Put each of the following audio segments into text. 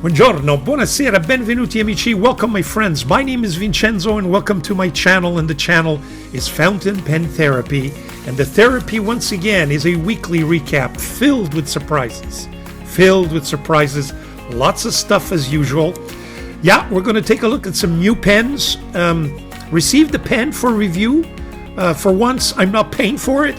Buongiorno, buonasera, benvenuti amici, welcome my friends. My name is Vincenzo and welcome to my channel, and the channel is Fountain Pen Therapy. And the therapy, once again, is a weekly recap filled with surprises. Lots of stuff as usual. Yeah, we're going to take a look at some new pens. Received a pen for review. For once, I'm not paying for it.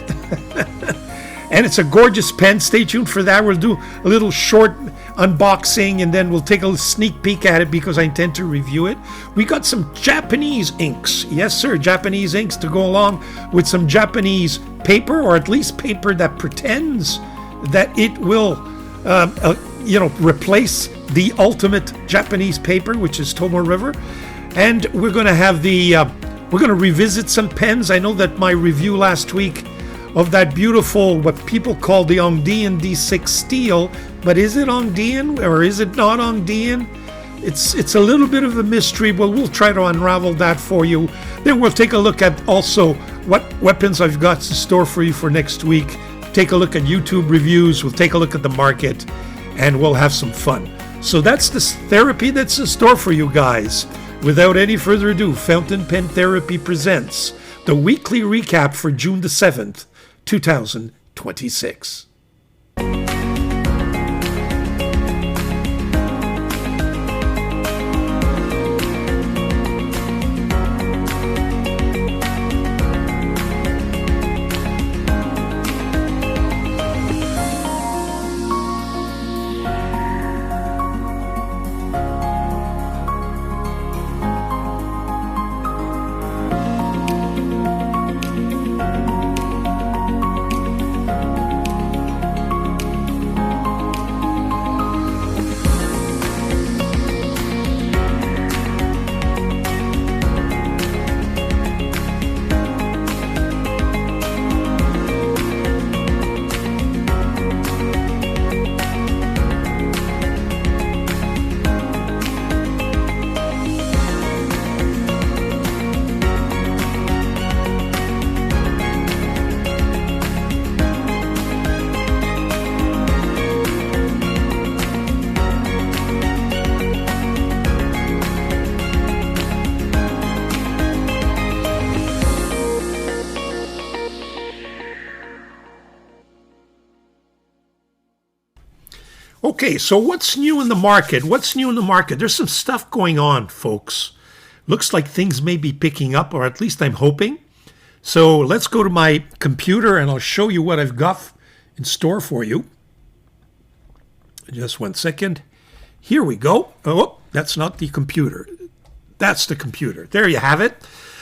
And it's a gorgeous pen. Stay tuned for that. We'll do a little short unboxing and then we'll take a sneak peek at it because I intend to review it. We got some Japanese inks. Yes, sir, Japanese inks to go along with some Japanese paper, or at least paper that pretends that it will, replace the ultimate Japanese paper, which is Tomo River. And we're going to have we're going to revisit some pens. I know that my review last week of that beautiful, what people call the Andean D6 steel, but is it Andean or is it not Andean? It's a little bit of a mystery, but we'll try to unravel that for you. Then we'll take a look at also what weapons I've got to store for you for next week. Take a look at YouTube reviews, we'll take a look at the market, and we'll have some fun. So that's the therapy that's in store for you guys. Without any further ado, Fountain Pen Therapy presents the weekly recap for June the 7th, 2026. Okay, so what's new in the market? There's some stuff going on, folks. Looks like things may be picking up, or at least I'm hoping. So let's go to my computer and I'll show you what I've got in store for you. Just 1 second. Here we go. Oh, that's not the computer. That's the computer. There you have it.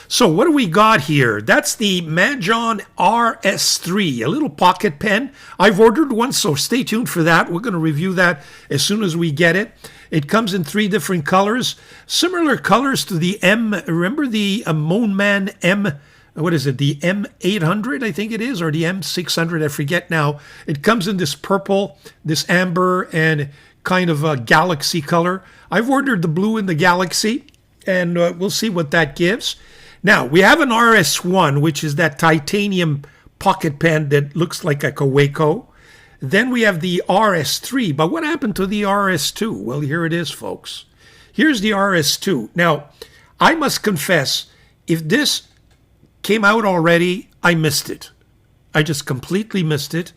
So what do we got here? That's the Mahjong RS3, a little pocket pen. I've ordered one, so stay tuned for that. We're going to review that as soon as we get it. It comes in 3 different colors, similar colors to the remember the Moonman M, what is it, the M800, I think it is, or the M600, I forget now. It comes in this purple, this amber, and kind of a galaxy color. I've ordered the blue in the galaxy, and we'll see what that gives. Now, we have an RS1, which is that titanium pocket pen that looks like a Waco. Then we have the RS3. But what happened to the RS2? Well, here it is, folks. Here's the RS2. Now, I must confess, if this came out already, I missed it. I just completely missed it.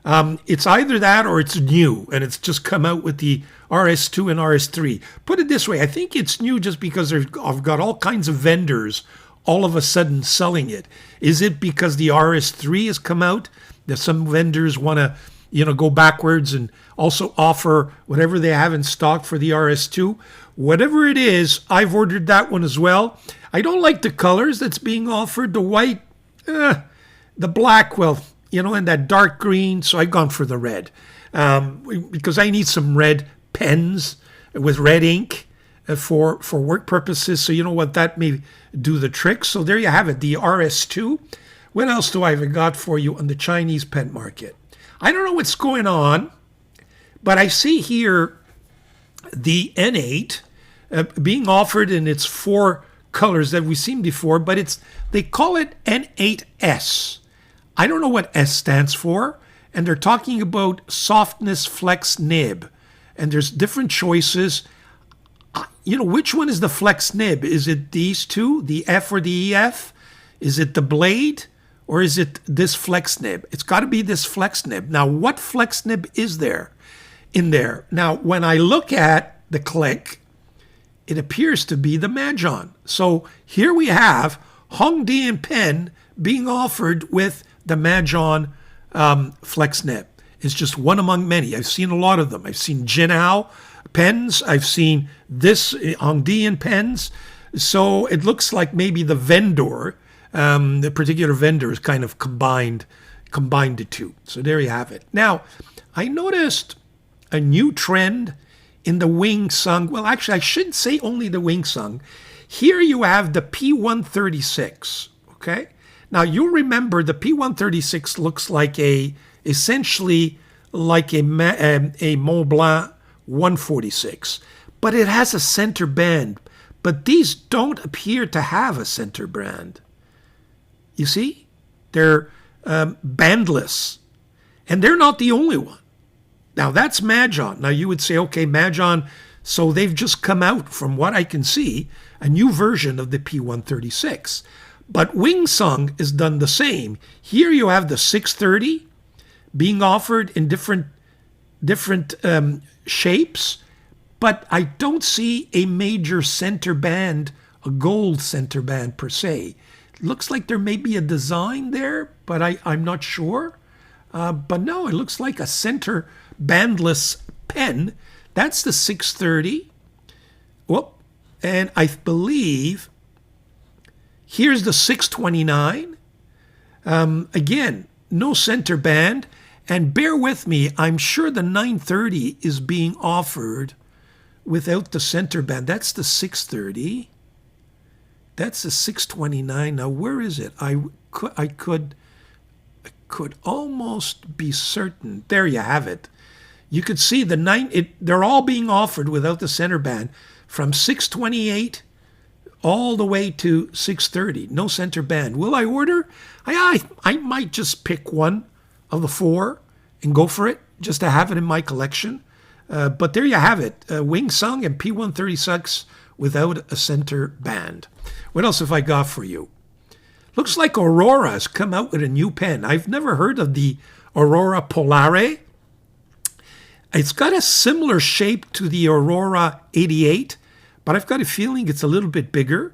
It's either that or it's new, and it's just come out with the RS2 and RS3. Put it this way, I think it's new just because I've got all kinds of vendors all of a sudden selling it. Is it because the RS3 has come out that some vendors want to, go backwards and also offer whatever they have in stock for the RS2? Whatever it is, I've ordered that one as well. I don't like the colors that's being offered. The white, the black, well, and that dark green, so I've gone for the red. Because I need some red pens with red ink for work purposes, so you know what, that may do the trick. So there you have it, the RS2. What else do I have got for you on the Chinese pen market? I don't know what's going on, but I see here the N8 being offered in its 4 colors that we've seen before, but they call it N8S. I don't know what S stands for, and they're talking about softness flex nib. and there's different choices. Which one is the flex nib? Is it these two, the F or the EF? Is it the blade, or is it this flex nib? It's got to be this flex nib. Now, what flex nib is there in there? Now, when I look at the click, it appears to be the Mahjong. So here we have Hongdian pen being offered with the Mahjong flex nib. It's just one among many. I've seen a lot of them. I've seen Jinhao pens. I've seen this Hongdian pens. So it looks like maybe the vendor, the particular vendor, is kind of combined the two. So there you have it. Now, I noticed a new trend in the Wing Sung. Well, actually, I shouldn't say only the Wing Sung. Here you have the P136. Okay. Now you'll remember the P136 looks like essentially like a Mont Blanc 146, but it has a center band. But these don't appear to have a center band. You see, they're bandless, and they're not the only one. Now that's Mahjong. Now you would say, okay, Mahjong. So they've just come out, from what I can see, a new version of the P136. But Wing Sung is done the same. Here you have the 630 being offered in different shapes, but I don't see a major center band, a gold center band per se. It looks like there may be a design there, but I'm not sure. But no, it looks like a center bandless pen. That's the 630. Whoop. And I believe here's the 629. Again, no center band. And bear with me, I'm sure the 930 is being offered without the center band. That's the 630. That's the 629. Now, where is it? I could almost be certain. There you have it. You could see they're all being offered without the center band from 628 all the way to 630. No center band. Will I order? I might just pick one of the four and go for it just to have it in my collection. But there you have it. Wing Sung and P136 without a center band. What else have I got for you? Looks like Aurora has come out with a new pen. I've never heard of the Aurora Polare. It's got a similar shape to the Aurora 88, but I've got a feeling it's a little bit bigger.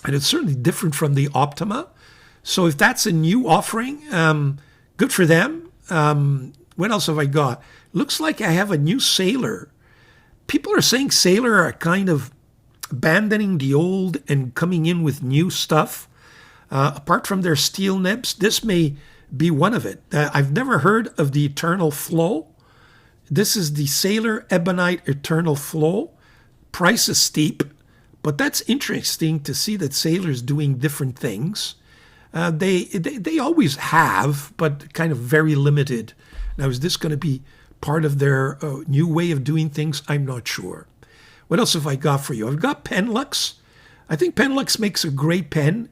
And it's certainly different from the Optima. So if that's a new offering, good for them. What else have I got? Looks like I have a new Sailor. People are saying Sailor are kind of abandoning the old and coming in with new stuff. Apart from their steel nibs, this may be one of it. I've never heard of the Eternal Flow. This is the Sailor Ebonite Eternal Flow. Price is steep, but that's interesting to see that Sailor's doing different things. They always have, but kind of very limited. Now, is this going to be part of their new way of doing things? I'm not sure. What else have I got for you? I've got Penlux. I think Penlux makes a great pen.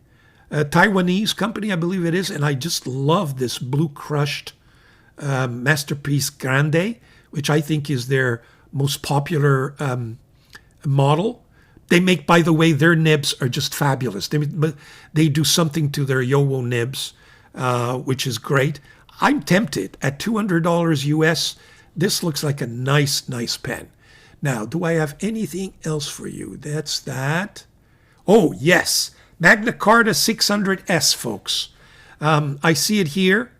A Taiwanese company, I believe it is, and I just love this blue crushed Masterpiece Grande, which I think is their most popular model. They make, by the way, their nibs are just fabulous. They do something to their Yowo nibs, which is great. I'm tempted at $200 US. This looks like a nice pen. Now, do I have anything else for you? That's that. Oh, yes. Magna Carta 600S, folks. I see it here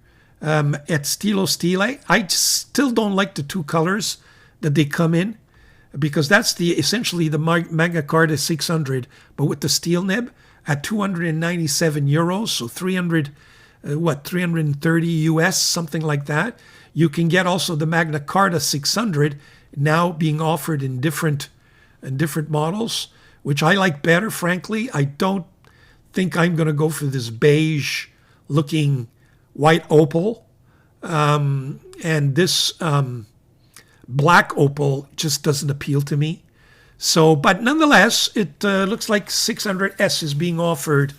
at Stilo Stile. I still don't like the two colors that they come in, because that's essentially the Magna Carta 600, but with the steel nib at 297 euros, so 330 US, something like that. You can get also the Magna Carta 600 now being offered in different models, which I like better, frankly. I don't think I'm going to go for this beige looking white opal. And this black opal just doesn't appeal to me. So, but nonetheless, it looks like 600S is being offered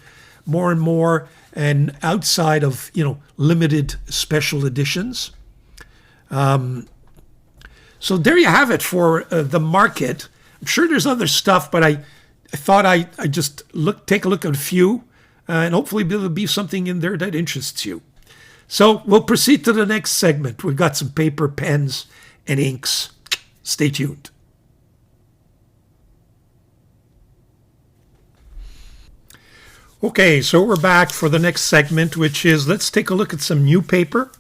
more and more, and outside of, limited special editions. So there you have it for the market. I'm sure there's other stuff, but I thought I just take a look at a few, and hopefully there'll be something in there that interests you. So we'll proceed to the next segment. We've got some paper, pens, and inks. Stay tuned. Okay, so we're back for the next segment, which is let's take a look at some new paper.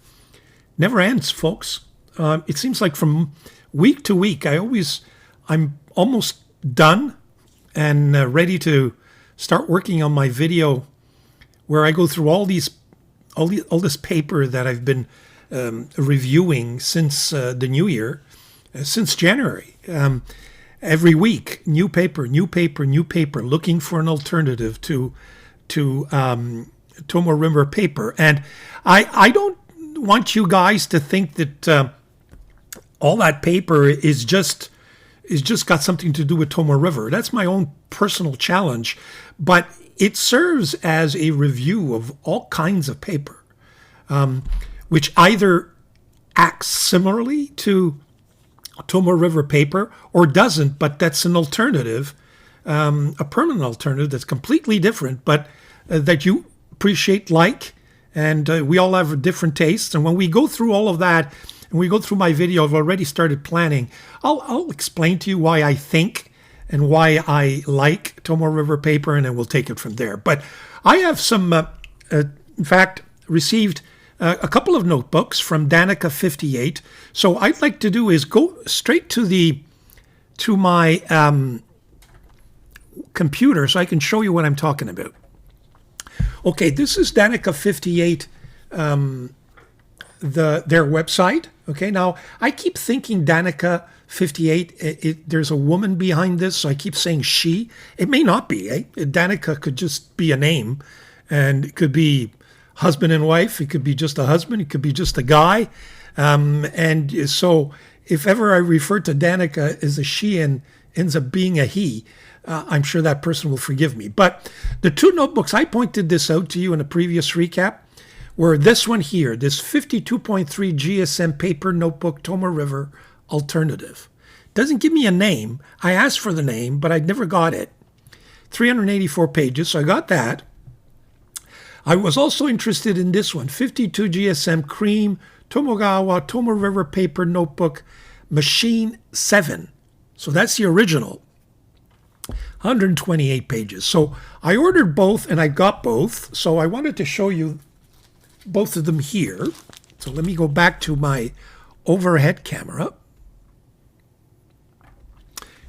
Never ends, folks. It seems like from week to week, I'm almost done and ready to start working on my video where I go through all this paper that I've been reviewing since the new year, since January. Every week, new paper, looking for an alternative to Tomoe River paper. And I don't want you guys to think that all that paper is just got something to do with Tomoe River. That's my own personal challenge, but it serves as a review of all kinds of paper, which either acts similarly to Tomoe River paper or doesn't, but that's an alternative, a permanent alternative that's completely different, but that you appreciate, and we all have different tastes. And when we go through all of that, and we go through my video, I've already started planning. I'll explain to you why I think and why I like Tomoe River paper, and then we'll take it from there. But I have some, in fact, received a couple of notebooks from DANIKA 58. So what I'd like to do is go straight to my computer so I can show you what I'm talking about. Okay, this is DANIKA 58, their website. Okay, now I keep thinking DANIKA 58, there's a woman behind this, so I keep saying she. It may not be. DANIKA could just be a name, and it could be husband and wife. It could be just a husband. It could be just a guy. And so if ever I refer to DANIKA as a she and ends up being a he, I'm sure that person will forgive me. But the two notebooks, I pointed this out to you in a previous recap, were this one here, this 52.3 GSM paper notebook Tomoe River alternative. Doesn't give me a name. I asked for the name, but I never got it. 384 pages, so I got that. I was also interested in this one, 52 GSM Cream Tomogawa Tomoe River paper notebook Machine 7. So that's the original. 128 pages. So I ordered both and I got both. So I wanted to show you both of them here. So let me go back to my overhead camera.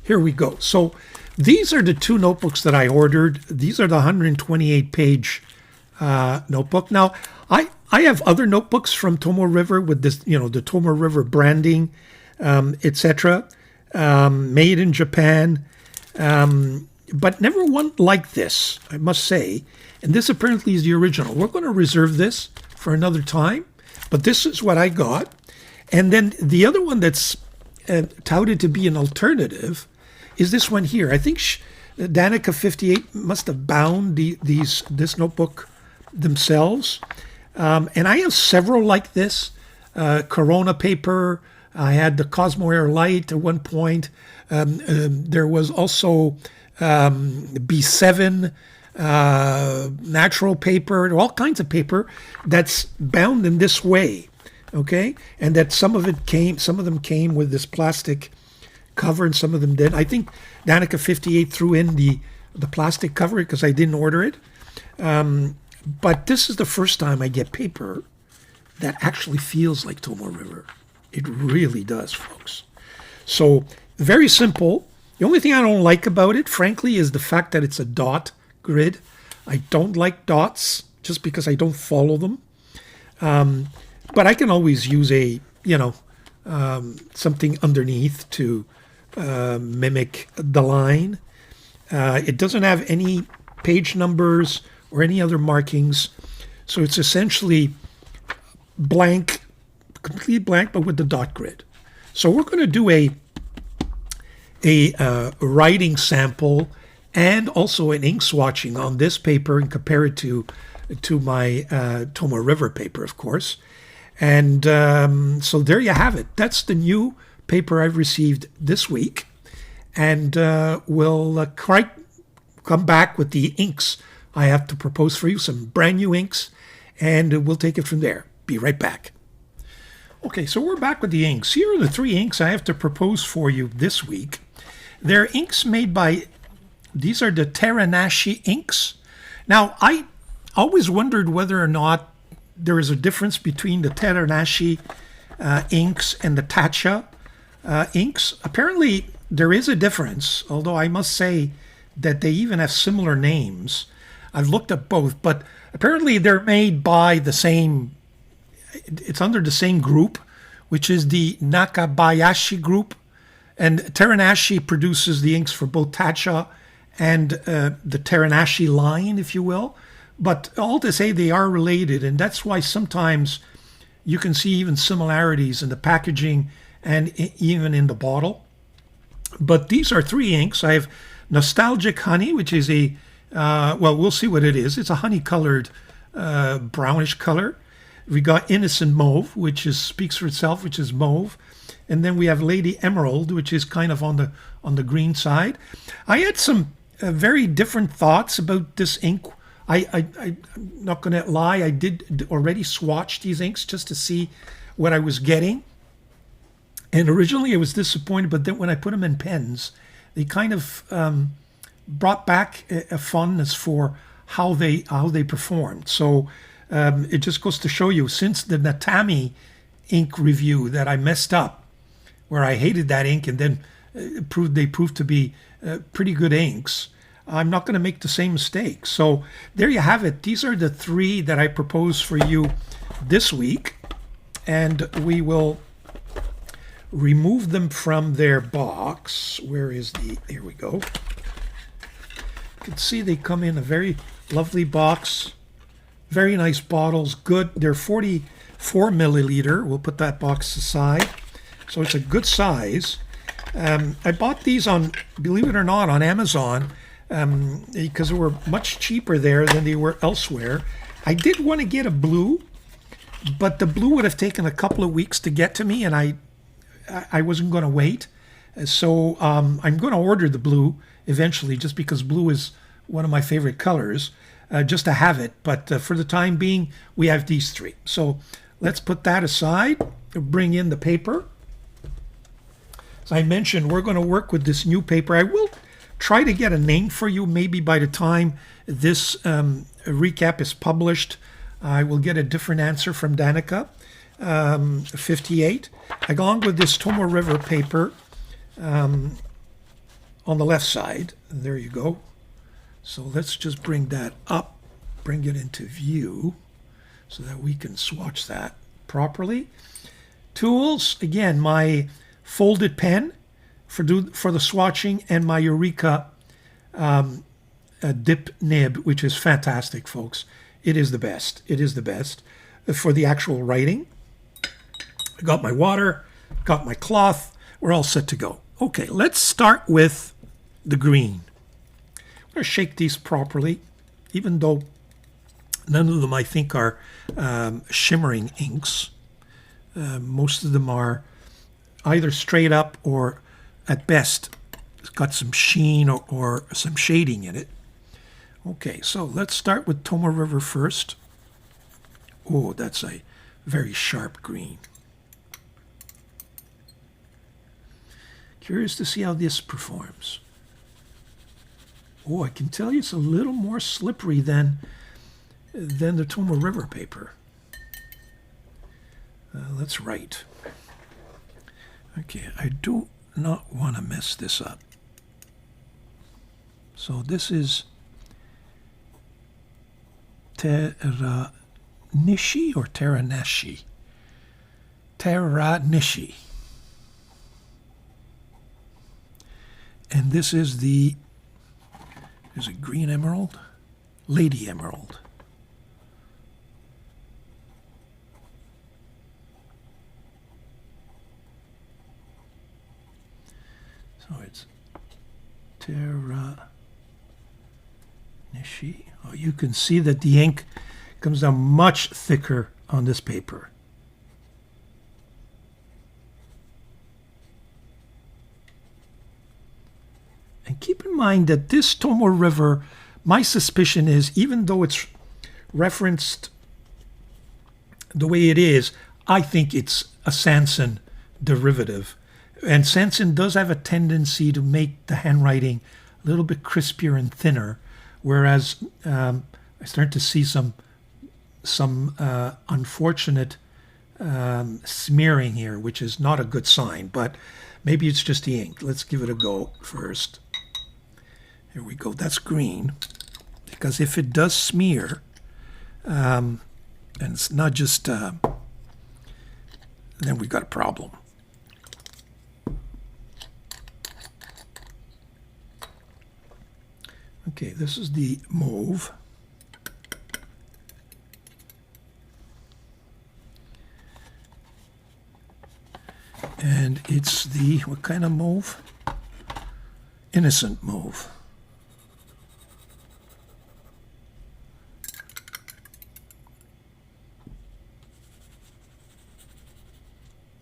Here we go. So these are the two notebooks that I ordered. These are the 128 page notebook. Now I have other notebooks from Tomoe River with this, the Tomoe River branding, etc. Made in Japan. But never one like this, I must say. And this apparently is the original. We're going to reserve this for another time, but this is what I got. And then the other one that's touted to be an alternative is this one here. I think DANIKA 58 must have bound this notebook themselves. And I have several like this. Corona paper. I had the Cosmo Air Light at one point. There was also B7, natural paper, all kinds of paper that's bound in this way, okay? And that some of them came with this plastic cover, and some of them did. I think DANIKA 58 threw in the plastic cover because I didn't order it. But this is the first time I get paper that actually feels like Tomoe River. It really does, folks. So very simple. The only thing I don't like about it, frankly, is the fact that it's a dot grid. I don't like dots just because I don't follow them. But I can always use something underneath to mimic the line. It doesn't have any page numbers or any other markings. So it's essentially blank, completely blank, but with the dot grid. So we're going to do a writing sample and also an ink swatching on this paper and compare it to my Tomoe River paper, of course. And so there you have it. That's the new paper I've received this week, and we'll come back with the inks I have to propose for you, some brand new inks, and we'll take it from there. Be right back. Okay, so we're back with the inks. Here are the 3 inks I have to propose for you this week. They're inks made by, these are the TERANISHI inks. Now, I always wondered whether or not there is a difference between the TERANISHI inks and the Tatcha inks. Apparently, there is a difference, although I must say that they even have similar names. I've looked at both, but apparently they're made by the same, it's under the same group, which is the Nakabayashi group. And TERANISHI produces the inks for both Tatcha and the TERANISHI line, if you will. But all to say they are related, and that's why sometimes you can see even similarities in the packaging and even in the bottle. But these are 3 inks. I have Nostalgic Honey, which is a, well, we'll see what it is. It's a honey-colored brownish color. We got Innocent Mauve, which speaks for itself, which is mauve. And then we have Lady Emerald, which is kind of on the green side. I had some very different thoughts about this ink. I'm not going to lie, I did already swatch these inks just to see what I was getting. And originally I was disappointed, but then when I put them in pens, they kind of brought back a fondness for how they performed. So it just goes to show you, since the Natami ink review that I messed up, where I hated that ink and then they proved to be pretty good inks, I'm not going to make the same mistake. So there you have it. These are the 3 that I propose for you this week. And we will remove them from their box. Where is here we go. You can see they come in a very lovely box. Very nice bottles. Good. They're 44 milliliter. We'll put that box aside. So it's a good size. I bought these on, believe it or not, on Amazon. Because they were much cheaper there than they were elsewhere. I did want to get a blue, but the blue would have taken a couple of weeks to get to me, and I wasn't going to wait. So I'm going to order the blue eventually, just because blue is one of my favorite colors, just to have it. But for the time being, we have these 3. So let's put that aside, bring in the paper. As I mentioned, we're going to work with this new paper. I will try to get a name for you. Maybe by the time this recap is published, I will get a different answer from DANIKA 58. Along with this Tomo River paper on the left side. There you go. So let's just bring that up, bring it into view so that we can swatch that properly. Tools, again, my folded pen for the swatching, and my Eureka dip nib, which is fantastic, folks. It is the best. It is the best for the actual writing. I got my water, got my cloth. We're all set to go. Okay, let's start with the green. I'm going to shake these properly, even though none of them I think are shimmering inks. Most of them are either straight up or at best it's got some sheen or some shading in it. Okay, so let's start with Tomo River first. Oh, that's a very sharp green. Curious to see how this performs. Oh, I can tell you it's a little more slippery than the Tomo River paper. Let's write. Okay, I do not want to mess this up. So this is TERANISHI or TERANISHI? TERANISHI. And this is there's a green emerald, Lady Emerald. So it's TERANISHI. Oh, you can see that the ink comes down much thicker on this paper. And keep in mind that this Tomo River, my suspicion is, even though it's referenced the way it is, I think it's a Sanson derivative. And Sanson does have a tendency to make the handwriting a little bit crispier and thinner, whereas I start to see some unfortunate smearing here, which is not a good sign, but maybe it's just the ink. Let's give it a go first. Here we go. That's green, because if it does smear, and it's not just, then we've got a problem. Okay, this is the mauve. And it's the, what kind of mauve? Innocent mauve.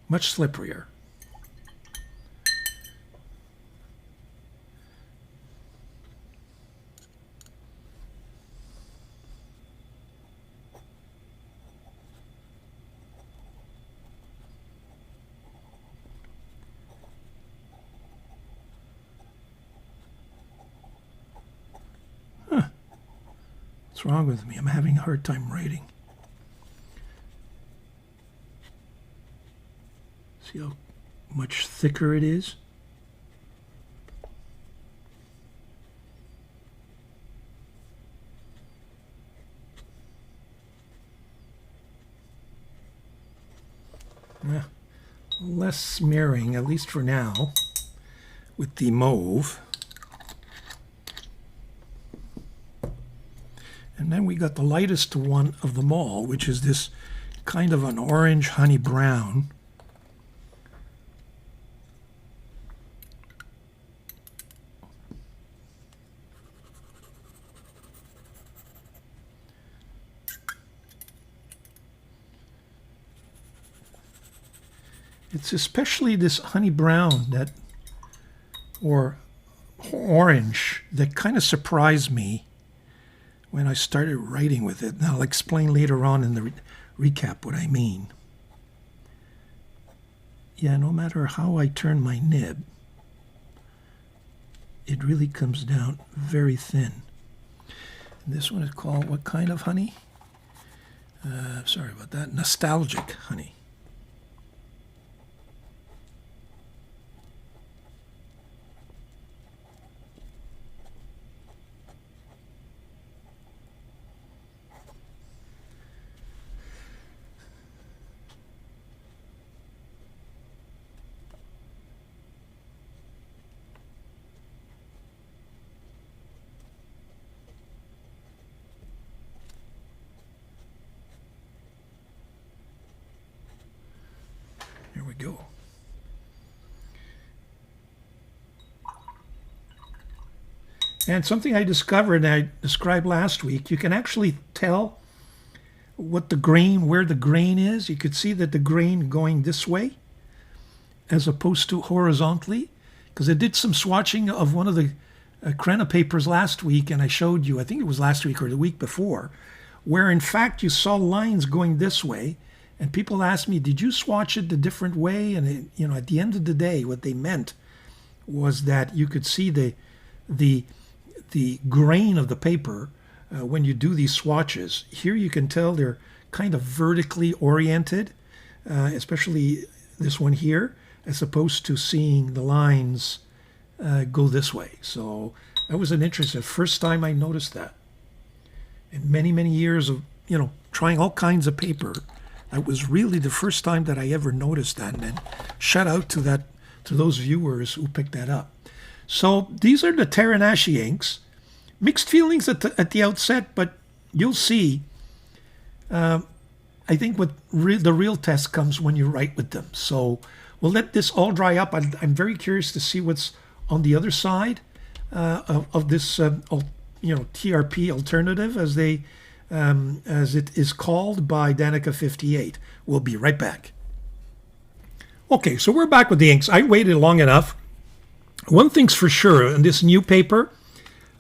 Much slipperier. What's wrong with me? I'm having a hard time writing. See how much thicker it is? Yeah, less smearing, at least for now, with the mauve. And then we got the lightest one of them all, which is this kind of an orange honey brown. It's especially this honey brown that, or orange, that kind of surprised me when I started writing with it. Now I'll explain later on in the recap what I mean. Yeah, no matter how I turn my nib, it really comes down very thin. And this one is called what kind of honey? Sorry about that. Nostalgic honey. Here we go. And something I discovered, and I described last week, you can actually tell what the grain, where the grain is. You could see that the grain going this way as opposed to horizontally, because I did some swatching of one of the Krena papers last week, and I showed you, I think it was last week or the week before, where in fact you saw lines going this way. And people asked me, did you swatch it a different way? And it, you know, at the end of the day, what they meant was that you could see the grain of the paper when you do these swatches. Here you can tell they're kind of vertically oriented, especially this one here, as opposed to seeing the lines go this way. So that was an interesting, first time I noticed that. In many, many years of, you know, trying all kinds of paper, that was really the first time that I ever noticed that. And then shout out to those viewers who picked that up. So these are the TERANISHI inks. Mixed feelings at the outset, but you'll see. I think the real test comes when you write with them. So we'll let this all dry up. I'm very curious to see what's on the other side of this, TRP alternative, as it is called by DANIKA 58. We'll be right back. Okay, so we're back with the inks. I waited long enough. One thing's for sure, in this new paper,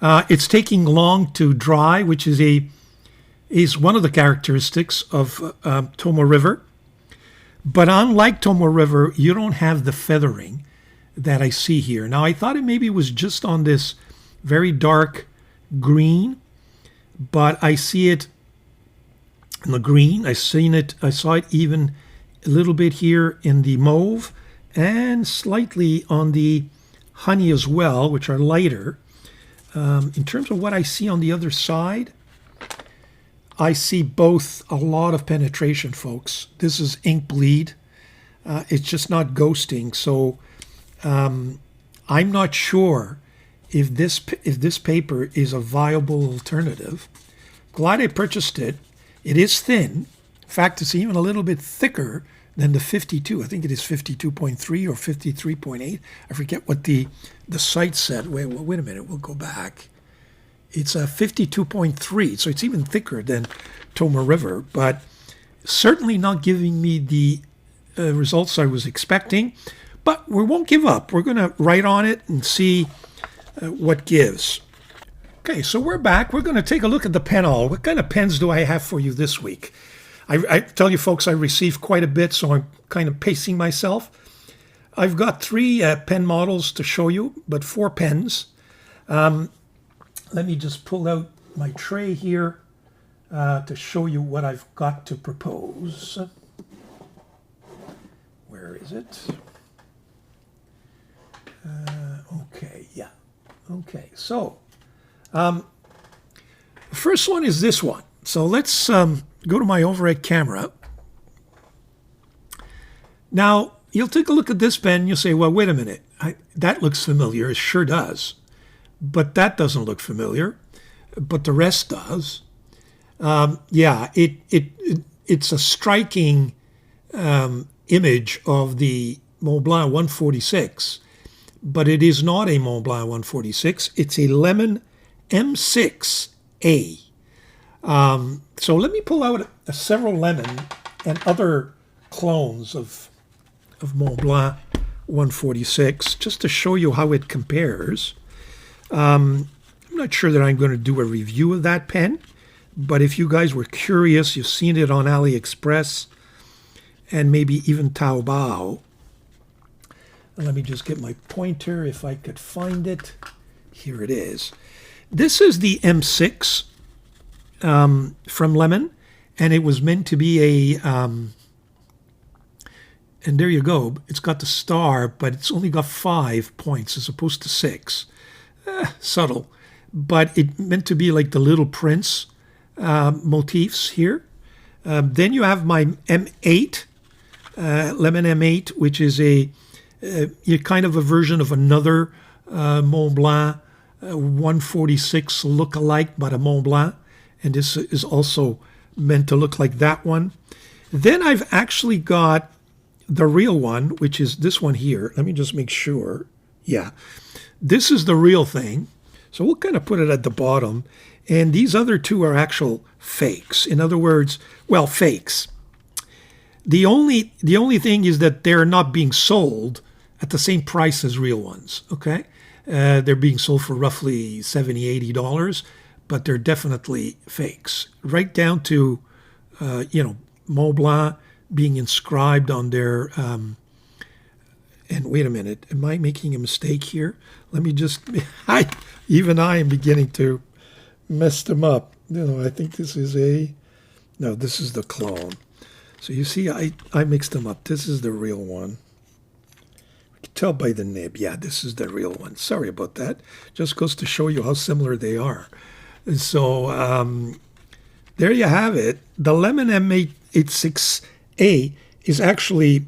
it's taking long to dry, which is one of the characteristics of Tomoe River. But unlike Tomoe River, you don't have the feathering that I see here. Now, I thought it maybe was just on this very dark green, but I see it in the green. I saw it even a little bit here in the mauve and slightly on the honey as well, which are lighter. In terms of what I see on the other side, I see both a lot of penetration, folks. This is ink bleed. It's just not ghosting. So I'm not sure if this paper is a viable alternative. Glad I purchased it. It is thin. In fact, it's even a little bit thicker than the 52. I think it is 52.3 or 53.8. I forget what the site said. Wait a minute. We'll go back. It's a 52.3, so it's even thicker than Tomoe River, but certainly not giving me the results I was expecting. But we won't give up. We're going to write on it and see what gives. Okay, so we're back. We're going to take a look at the pen haul. What kind of pens do I have for you this week? I tell you, folks, I received quite a bit, so I'm kind of pacing myself. I've got 3 pen models to show you, but 4 pens. Let me just pull out my tray here to show you what I've got to propose. Where is it? Okay, yeah. Okay, so the first one is this one. So let's go to my overhead camera. Now, you'll take a look at this pen and you'll say, well, wait a minute. That looks familiar. It sure does. But that doesn't look familiar. But the rest does. Yeah, it's a striking image of the Mont Blanc 146. But it is not a Mont Blanc 146. It's a Lemon M6A. So let me pull out several Lemon and other clones of Mont Blanc 146 just to show you how it compares. I'm not sure that I'm going to do a review of that pen, but if you guys were curious, you've seen it on AliExpress and maybe even Taobao. Let me just get my pointer if I could find it. Here it is. This is the M6 from Lemon, and it was meant to be a, and there you go. It's got the star, but it's only got 5 points as opposed to 6. Subtle, but it meant to be like the Little Prince motifs here. Then you have my M8, Lemon M8, which is a kind of a version of another Mont Blanc 146 look-alike, but a Mont Blanc. And this is also meant to look like that one. Then I've actually got the real one, which is this one here. Let me just make sure. Yeah, this is the real thing. So we'll kind of put it at the bottom. And these other 2 are actual fakes. In other words, well, fakes. The only thing is that they're not being sold at the same price as real ones, okay? They're being sold for roughly $70, $80, but they're definitely fakes. Right down to, Mont Blanc being inscribed on their, and wait a minute, am I making a mistake here? Let me just, I am beginning to mess them up. I think this is this is the clone. So you see, I mixed them up. This is the real one. You can tell by the nib. Yeah, this is the real one. Sorry about that. Just goes to show you how similar they are. And so there you have it. The Lemon M886A is actually,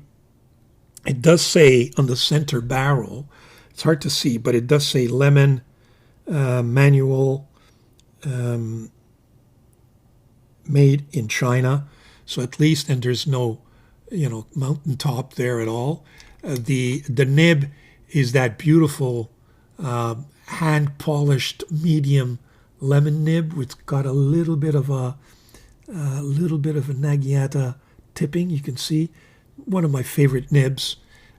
it does say on the center barrel, it's hard to see, but it does say Lemon manual made in China. So at least, and there's no, mountaintop there at all. The nib is that beautiful hand-polished medium lemon nib, which got a little bit of a Nagiata tipping. You can see one of my favorite nibs,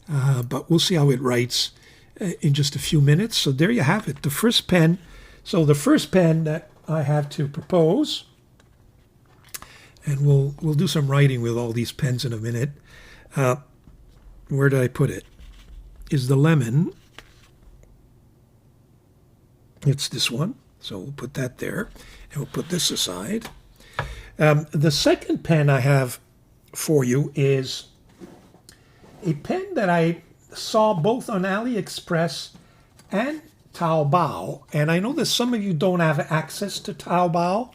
but we'll see how it writes. in just a few minutes. So there you have it, the first pen. So the first pen that I have to propose, and we'll do some writing with all these pens in a minute. Where did I put it? Is the lemon. It's this one. So we'll put that there, and we'll put this aside. The second pen I have for you is a pen that I saw both on AliExpress and Taobao. And I know that some of you don't have access to Taobao,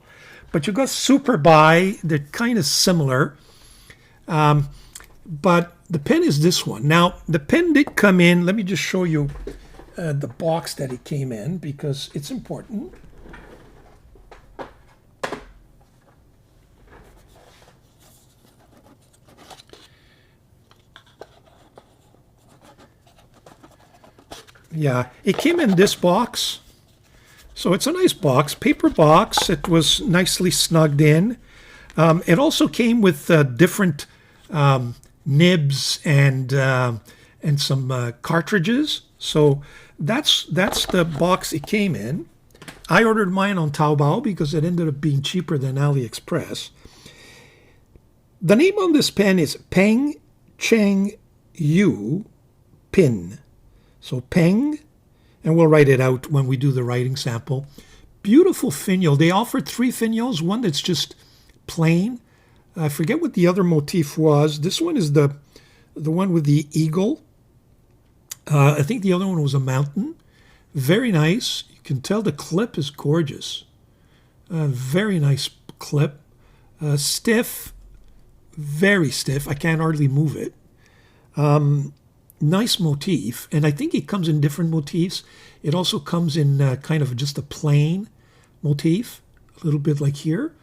but you got Superbuy. They're kind of similar. But the pen is this one. Now, the pen did come in. Let me just show you the box that it came in, because it's important. Yeah, it came in this box. So it's a nice box, paper box. It was nicely snugged in. It also came with different nibs and some cartridges. So that's the box it came in. I ordered mine on Taobao because it ended up being cheaper than AliExpress. The name on this pen is Peng Cheng Yu Pin. So Peng, and we'll write it out when we do the writing sample. Beautiful finial. They offered 3 finials, one that's just plain. I forget what the other motif was. This one is the one with the eagle. I think the other one was a mountain. Very nice. You can tell the clip is gorgeous. Very nice clip. Stiff. Very stiff. I can't hardly move it. Nice motif, and I think it comes in different motifs. It also comes in kind of just a plain motif, a little bit like here.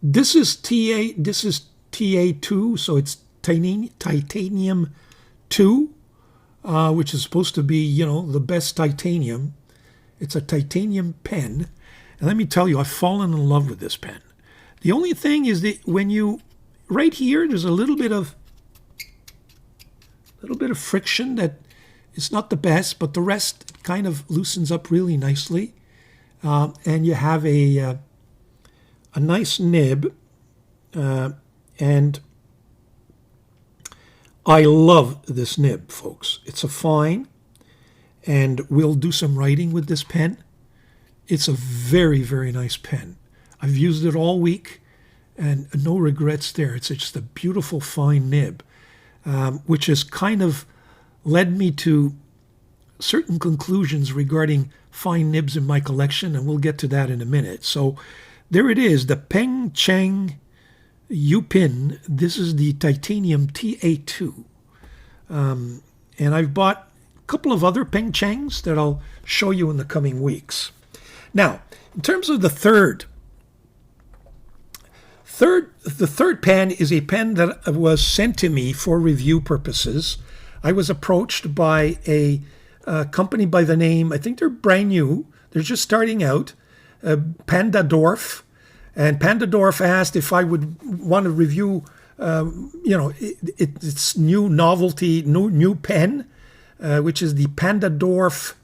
This is TA2, so it's titanium 2, which is supposed to be, you know, the best titanium. It's a titanium pen, and let me tell you, I've fallen in love with this pen. The only thing is that when you, right here, there's a little bit of friction that is not the best, but the rest kind of loosens up really nicely. And you have a nice nib. And I love this nib, folks. It's a fine, and we'll do some writing with this pen. It's a very, very nice pen. I've used it all week, and no regrets there. It's just a beautiful, fine nib. Which has kind of led me to certain conclusions regarding fine nibs in my collection, and we'll get to that in a minute. So there it is, the Peng Cheng Yu Pin. This is the titanium TA2. And I've bought a couple of other Peng Chengs that I'll show you in the coming weeks. Now, in terms of the third pen is a pen that was sent to me for review purposes. I was approached by a company by the name, I think they're brand new, they're just starting out, PANDA DORF. And PANDA DORF asked if I would want to review, its new novelty, new pen, which is the PANDA DORF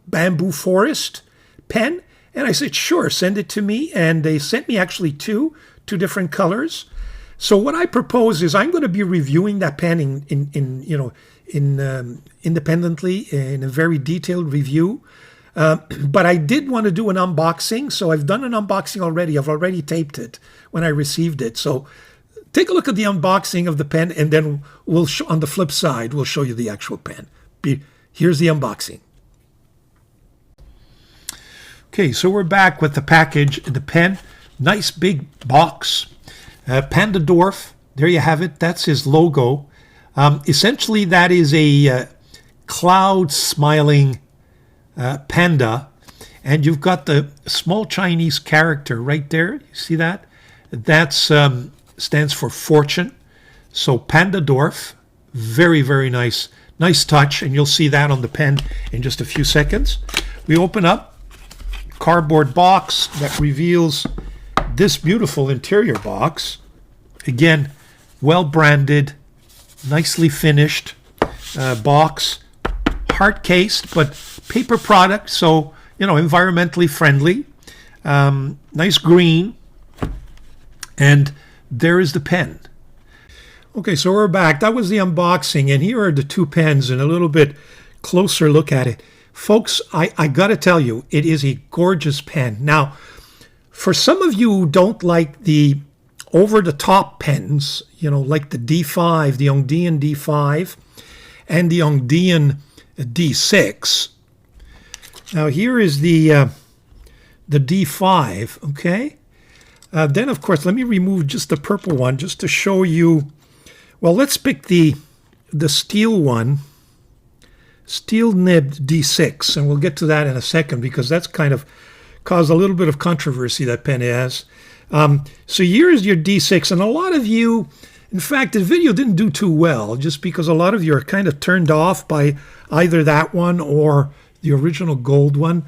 Bamboo Forest pen. And I said, sure, send it to me. And they sent me actually two different colors. So what I propose is I'm going to be reviewing that pen independently in a very detailed review. But I did want to do an unboxing. So I've done an unboxing already. I've already taped it when I received it. So take a look at the unboxing of the pen, and then we'll on the flip side, we'll show you the actual pen. Here's the unboxing. Okay, so we're back with the package, the pen. Nice big box. PANDA DORF, there you have it. That's his logo. Essentially, that is a cloud smiling panda. And you've got the small Chinese character right there. You see that? That stands for fortune. So PANDA DORF, very, very nice. Nice touch, and you'll see that on the pen in just a few seconds. We open up. Cardboard box that reveals this beautiful interior box. Again, well branded, nicely finished box hard cased, but paper product, so, you know, environmentally friendly. Nice green. And there is the pen. Okay, so we're back. That was the unboxing, and here are the two pens and a little bit closer look at it. Folks, I got to tell you, it is a gorgeous pen. Now, for some of you who don't like the over-the-top pens, you know, like the D5, the Ongdian D5, and the Ongdian D6. Now, here is the D5, okay? Then, of course, let me remove just the purple one just to show you. Well, let's pick the steel one, steel nibbed D6, and we'll get to that in a second because that's kind of caused a little bit of controversy, that pen has. So here's your D6, and a lot of you, in fact, the video didn't do too well just because a lot of you are kind of turned off by either that one or the original gold one.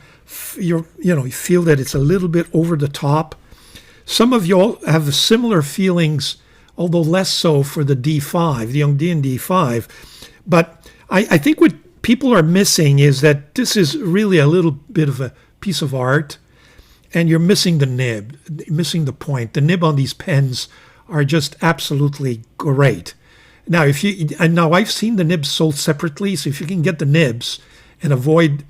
You feel that it's a little bit over the top. Some of you all have similar feelings, although less so for the D5, the Ongdian D5. But I think what people are missing is that this is really a little bit of a piece of art, and you're missing the nib, missing the point. The nib on these pens are just absolutely great. Now, I've seen the nibs sold separately, so if you can get the nibs and avoid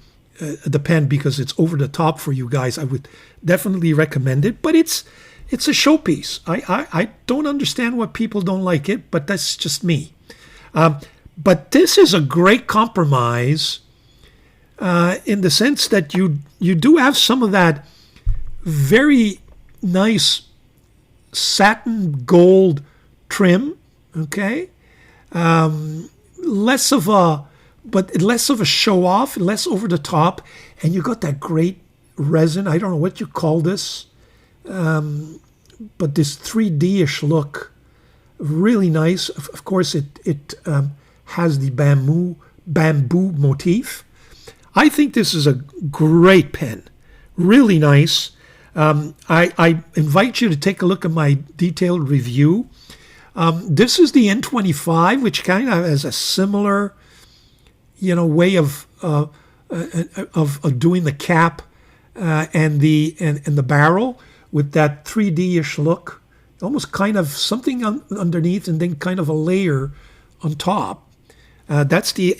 the pen because it's over the top for you guys, I would definitely recommend it. But it's a showpiece. I don't understand why people don't like it, but that's just me. But this is a great compromise in the sense that you do have some of that very nice satin gold trim, okay? Less of a show off, less over the top, and you got that great resin. I don't know what you call this, but this 3D-ish look, really nice. Of course, it has the bamboo motif. I think this is a great pen, really nice. I invite you to take a look at my detailed review. This is the N25, which kind of has a similar, way of doing the cap and the barrel with that 3D-ish look, almost kind of something underneath and then kind of a layer on top. That's the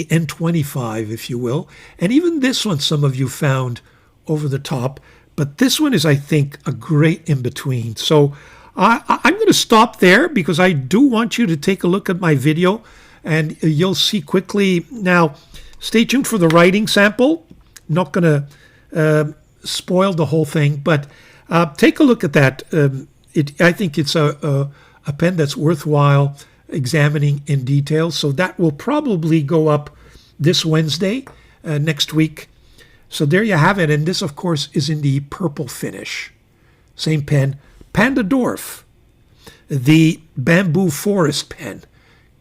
N25, if you will. And even this one, some of you found over the top. But this one is, I think, a great in-between. So I'm going to stop there because I do want you to take a look at my video. And you'll see quickly. Now, stay tuned for the writing sample. Not going to spoil the whole thing. But take a look at that. I think it's a pen that's worthwhile examining in detail. So that will probably go up this Wednesday next week. So there you have it. And this, of course, is in the purple finish. Same pen. PANDA DORF, the bamboo forest pen.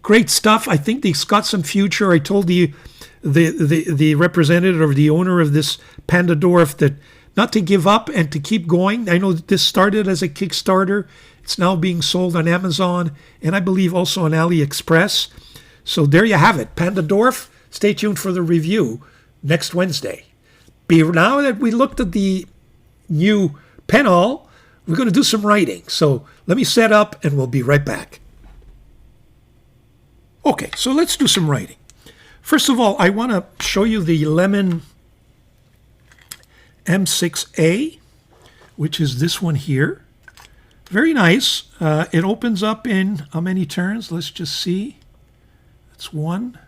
Great stuff. I think they've got some future. I told the representative or the owner of this PANDA DORF that not to give up and to keep going. I know that this started as a Kickstarter. It's now being sold on Amazon and I believe also on AliExpress. So there you have it. PANDA DORF. Stay tuned for the review next Wednesday. Now that we looked at the new pen haul, we're going to do some writing. So let me set up and we'll be right back. Okay, so let's do some writing. First of all, I want to show you the Lemon M6A, which is this one here. Very nice. It opens up in how many turns? Let's just see. That's one.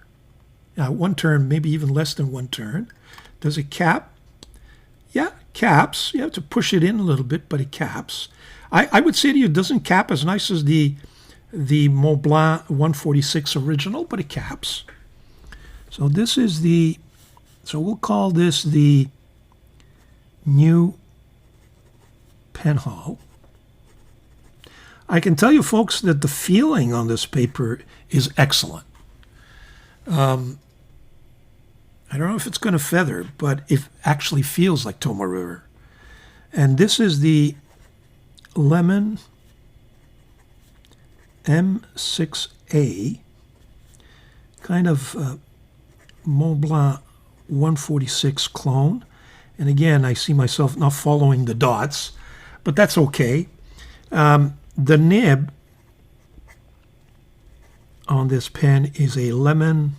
One turn, maybe even less than one turn. Does it cap? Yeah, caps. You have to push it in a little bit, but it caps. I would say to you, it doesn't cap as nice as the Montblanc 146 original, but it caps. So this is so we'll call this the new pen haul. I can tell you, folks, that the feeling on this paper is excellent. I don't know if it's going to feather, but it actually feels like Toma River. And this is the Lemon M6A. kind of Mont Blanc 146 clone. And again, I see myself not following the dots, but that's okay. The nib on this pen is a lemon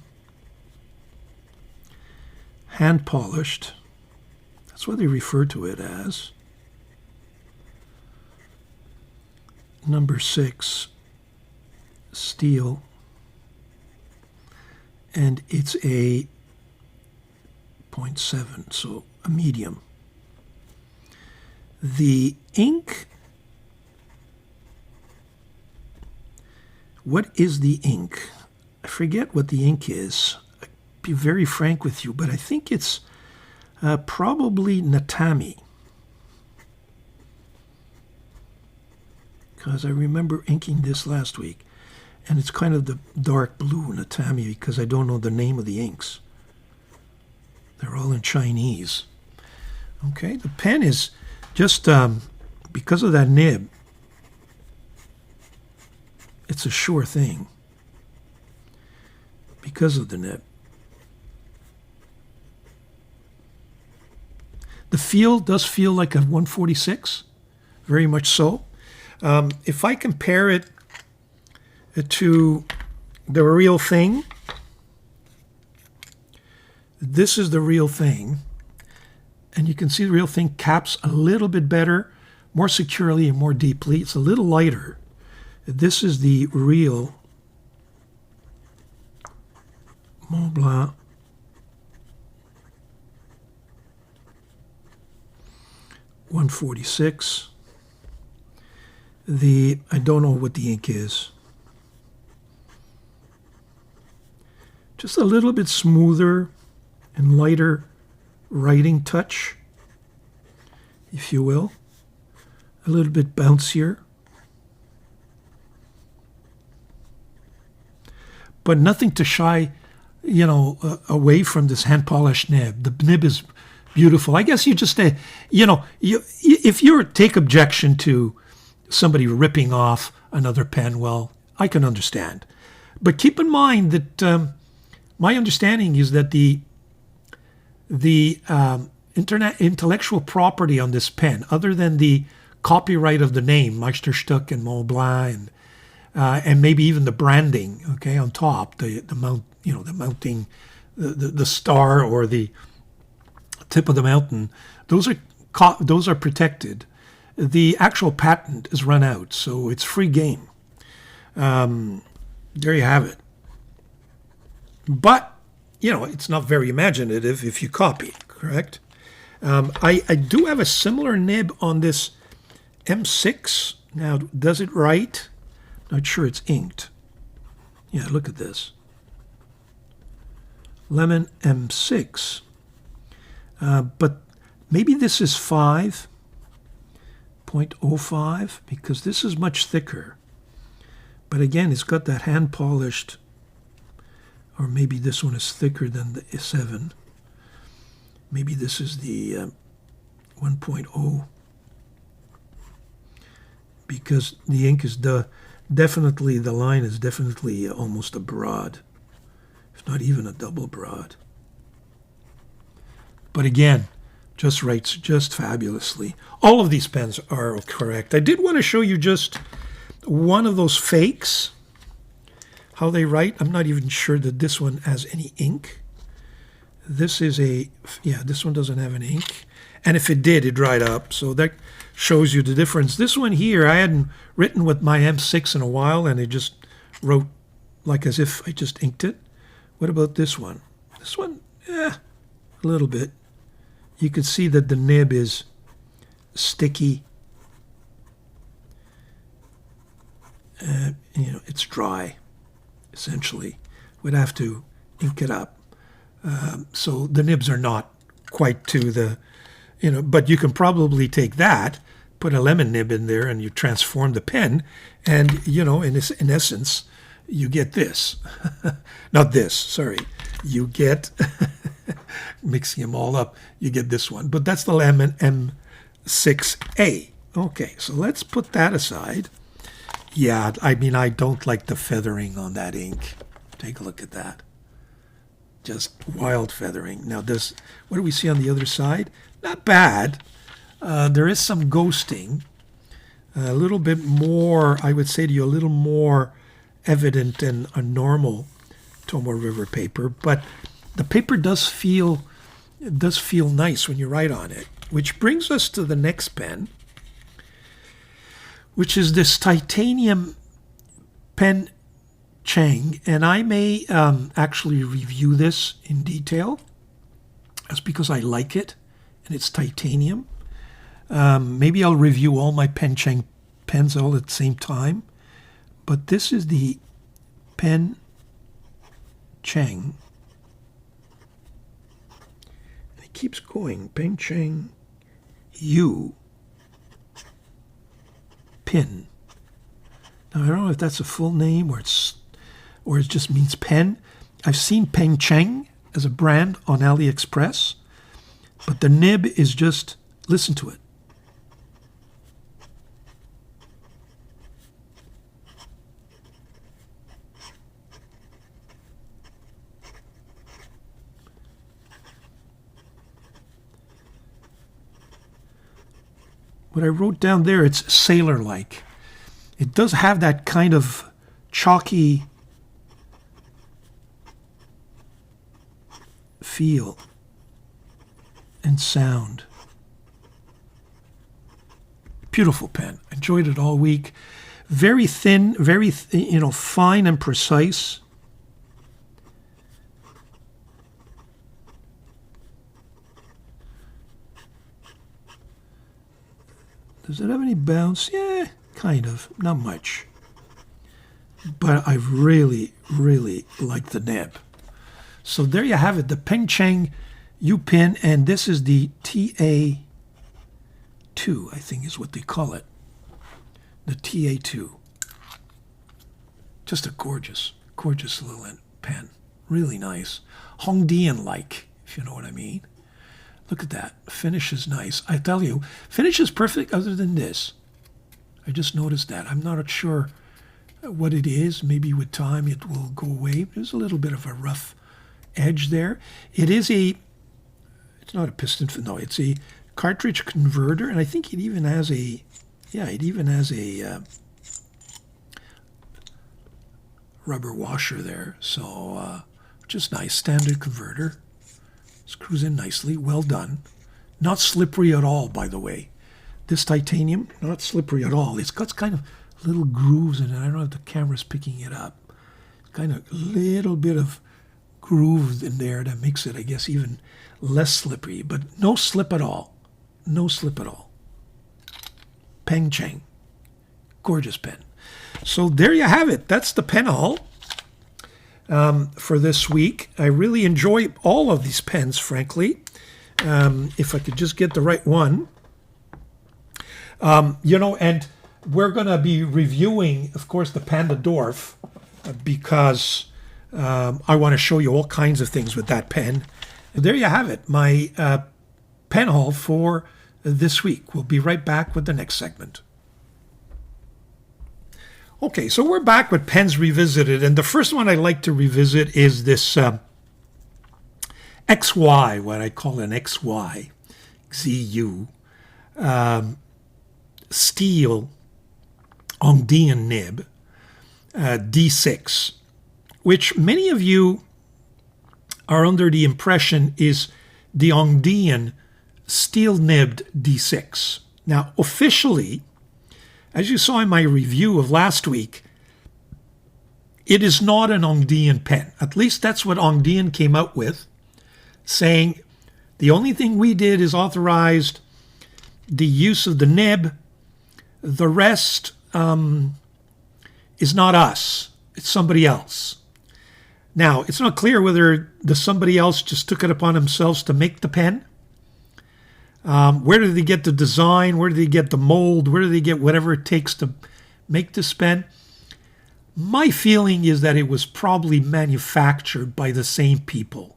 hand polished. That's what they refer to it as. Number 6 steel. And it's a 0.7, so a medium. The ink, what is the ink? I forget what the ink is. I'll be very frank with you, but I think it's probably Natami. Because I remember inking this last week. And it's kind of the dark blue Natami because I don't know the name of the inks. They're all in Chinese. Okay, the pen is just, because of that nib, it's a sure thing. Because of the nib. The feel does feel like a 146, very much so. If I compare it to the real thing, this is the real thing. And you can see the real thing caps a little bit better, more securely and more deeply. It's a little lighter. This is the real Mont Blanc 146. I don't know what the ink is. Just a little bit smoother and lighter writing touch, if you will. A little bit bouncier. But nothing to shy, away from this hand-polished nib. The nib is beautiful. I guess you just, if you take objection to somebody ripping off another pen, well, I can understand. But keep in mind that my understanding is that the intellectual property on this pen, other than the copyright of the name, Meisterstück and Mont Blanc, and maybe even the branding, okay, on top, the mounting, the star or the tip of the mountain, those are protected. The actual patent is run out, so it's free game. There you have it. But, it's not very imaginative if you copy, correct? I do have a similar nib on this M6. Now, does it write? Not sure it's inked. Yeah, look at this. Lemon M6. But maybe this is 5.05 because this is much thicker. But again, it's got that hand-polished, or maybe this one is thicker than the 7. Maybe this is the 1.0 because the ink is definitely, the line is definitely almost a broad, if not even a double broad. But again, just writes just fabulously. All of these pens are correct. I did want to show you just one of those fakes, how they write. I'm not even sure that this one has any ink. This is this one doesn't have any ink. And if it did, it dried up. So that shows you the difference. This one here, I hadn't written with my M6 in a while, and it just wrote like as if I just inked it. What about this one? This one, a little bit. You can see that the nib is sticky. It's dry, essentially. We'd have to ink it up. So the nibs are not quite to the, but you can probably take that, put a lemon nib in there, and you transform the pen, and, in essence, you get this. Not this, sorry. You get, mixing them all up, you get this one. But that's the lemon M6A. Okay, so let's put that aside. Yeah, I don't like the feathering on that ink. Take a look at that. just wild feathering. Now, what do we see on the other side? Not bad. There is some ghosting. A little bit more, I would say to you, a little more evident than a normal Tomoe River paper. But the paper does feel nice when you write on it. Which brings us to the next pen, which is this titanium pen Chang, and I may actually review this in detail. That's because I like it, and it's titanium. Maybe I'll review all my Pen Chang pens all at the same time. But this is the Pen Chang. It keeps going. Pen Chang U Pin. Now, I don't know if that's a full name or it just means pen. I've seen Pen Chang as a brand on AliExpress, but the nib is just, listen to it. What I wrote down there, it's sailor-like. It does have that kind of chalky feel and sound. Beautiful pen. Enjoyed it all week. Very thin, very fine and precise. Does it have any bounce? Yeah, kind of. Not much. But I really, really like the nib. So there you have it, the Pen Chang U Pin, and this is the TA2, I think is what they call it. The TA2. Just a gorgeous, gorgeous little pen. Really nice. Hongdian-like, if you know what I mean. Look at that. Finish is nice. I tell you, finish is perfect other than this. I just noticed that. I'm not sure what it is. Maybe with time it will go away. There's a little bit of a rough edge there. It's not a piston, no, it's a cartridge converter, and I think it even has a, rubber washer there. So, just nice, standard converter. Screws in nicely, well done. Not slippery at all, by the way. This titanium, not slippery at all. It's got kind of little grooves in it. I don't know if the camera's picking it up. Kind of little bit of groove in there that makes it, I guess, even less slippery. But no slip at all. No slip at all. Pen Chang. Gorgeous pen. So there you have it. That's the pen haul for this week. I really enjoy all of these pens, frankly. If I could just get the right one. And we're going to be reviewing, of course, the PANDA DORF because I want to show you all kinds of things with that pen. There you have it, my pen haul for this week. We'll be right back with the next segment. Okay, so we're back with Pens Revisited, and the first one I like to revisit is this XY, what I call an XY, XU, steel Hongdian nib, D6, which many of you are under the impression is the Hongdian steel-nibbed D6. Now, officially, as you saw in my review of last week, it is not an Hongdian pen. At least that's what Hongdian came out with, saying the only thing we did is authorized the use of the nib. The rest is not us. It's somebody else. Now, it's not clear whether the somebody else just took it upon themselves to make the pen. Where did they get the design? Where did they get the mold? Where did they get whatever it takes to make this pen? My feeling is that it was probably manufactured by the same people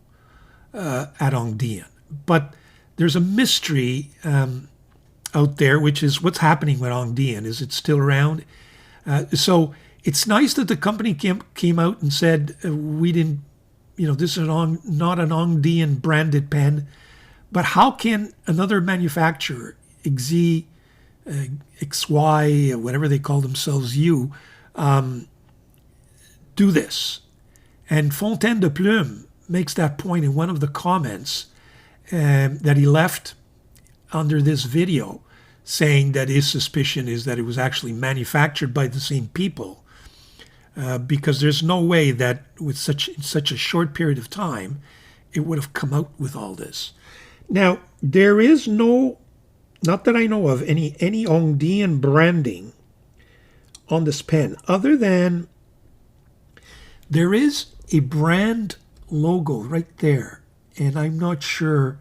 at Hongdian. But there's a mystery out there, which is what's happening with Hongdian. Is it still around? So it's nice that the company came out and said we didn't this is not an Ongdian branded pen, but how can another manufacturer, XY, whatever they call themselves, do this? And Fontaine de Plume makes that point in one of the comments that he left under this video, saying that his suspicion is that it was actually manufactured by the same people, because there's no way that with such a short period of time it would have come out with all this. Now, there is not that I know of, any Ongdian branding on this pen, other than there is a brand logo right there, and I'm not sure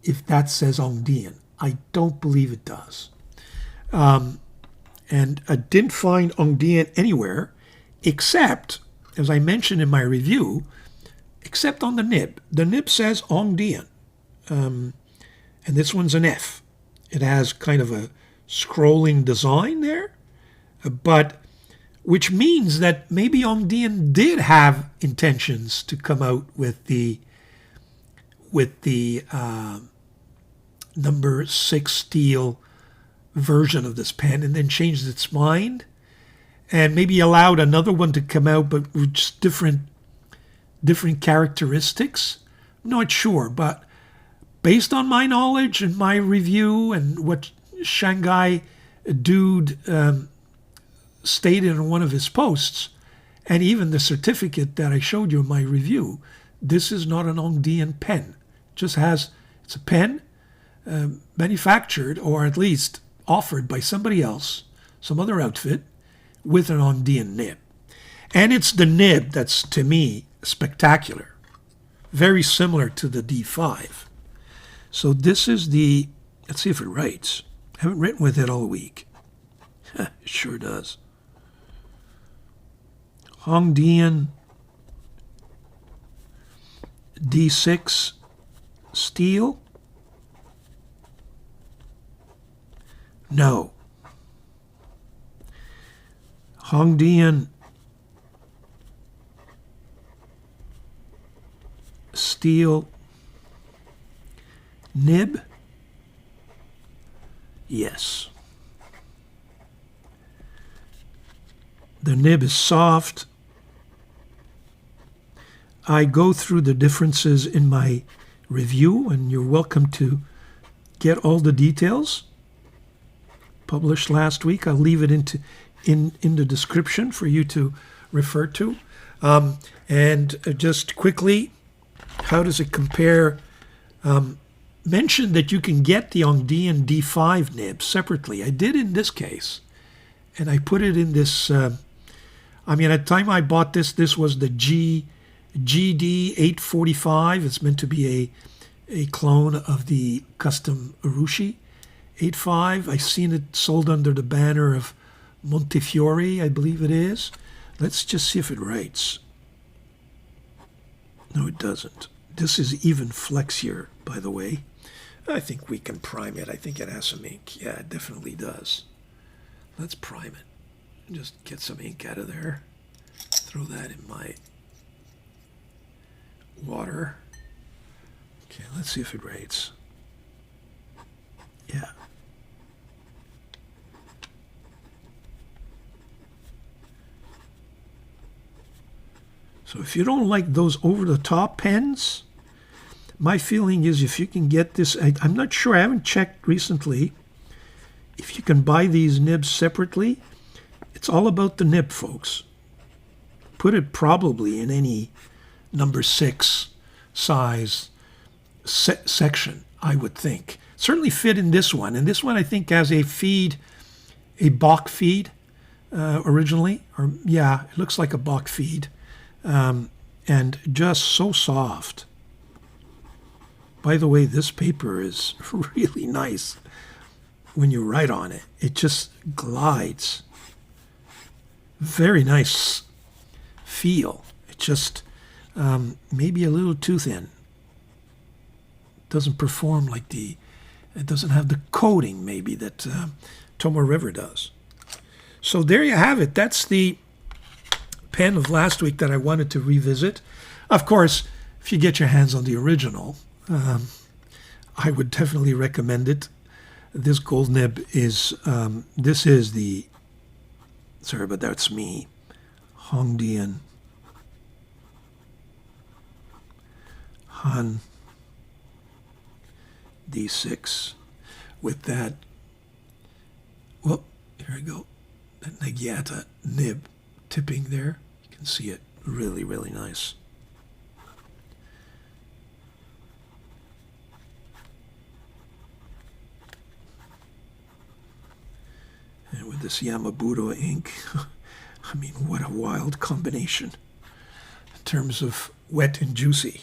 if that says Ongdian. I don't believe it does. And I didn't find Ongdian anywhere, except, as I mentioned in my review, except on the nib. The nib says Ongdian, and this one's an F. It has kind of a scrolling design there, but which means that maybe Ongdian did have intentions to come out with the number 6 steel version of this pen, and then changed its mind, and maybe allowed another one to come out, but with just different characteristics. I'm not sure, but based on my knowledge and my review and what Shanghai Dude stated in one of his posts, and even the certificate that I showed you in my review, this is not an Ongdian pen. It's a pen manufactured, or at least offered by somebody else, some other outfit, with an Ongdian nib. And it's the nib that's, to me, spectacular. Very similar to the D5. So this is let's see if it writes. I haven't written with it all week. It sure does. Ongdian D6 steel. No. Ongdian steel nib. Yes. The nib is soft. I go through the differences in my review, and you're welcome to get all the details. Published last week. I'll leave it in the description for you to refer to. And just quickly, how does it compare? Mention that you can get the Ongdian D5 nib separately. I did in this case, and I put it in this. At the time I bought this was the GD 845. It's meant to be a clone of the custom Urushi 85. I've seen it sold under the banner of Montefiore, I believe it is. Let's just see if it writes. No, it doesn't. This is even flexier, by the way. I think we can prime it. I think it has some ink. Yeah, it definitely does. Let's prime it. Just get some ink out of there. Throw that in my water. Okay, let's see if it writes. Yeah. So if you don't like those over-the-top pens, my feeling is if you can get this, I'm not sure, I haven't checked recently, if you can buy these nibs separately. It's all about the nib, folks. Put it probably in any number 6 size section, I would think. Certainly fit in this one. And this one, I think, has a Bach feed originally. Or yeah, it looks like a Bach feed. And just so soft. By the way, this paper is really nice when you write on it. It just glides. Very nice feel. It just maybe a little too thin. Doesn't perform like it doesn't have the coating maybe that Tomoe River does. So there you have it. That's the pen of last week that I wanted to revisit. Of course, if you get your hands on the original, I would definitely recommend it. This gold nib is, this is the, sorry, but that's me, Hongdian Han D6 with that, well, here I go, that Nagyata nib tipping there. You can see it really, really nice. And with this Yamabudo ink, I mean, what a wild combination in terms of wet and juicy.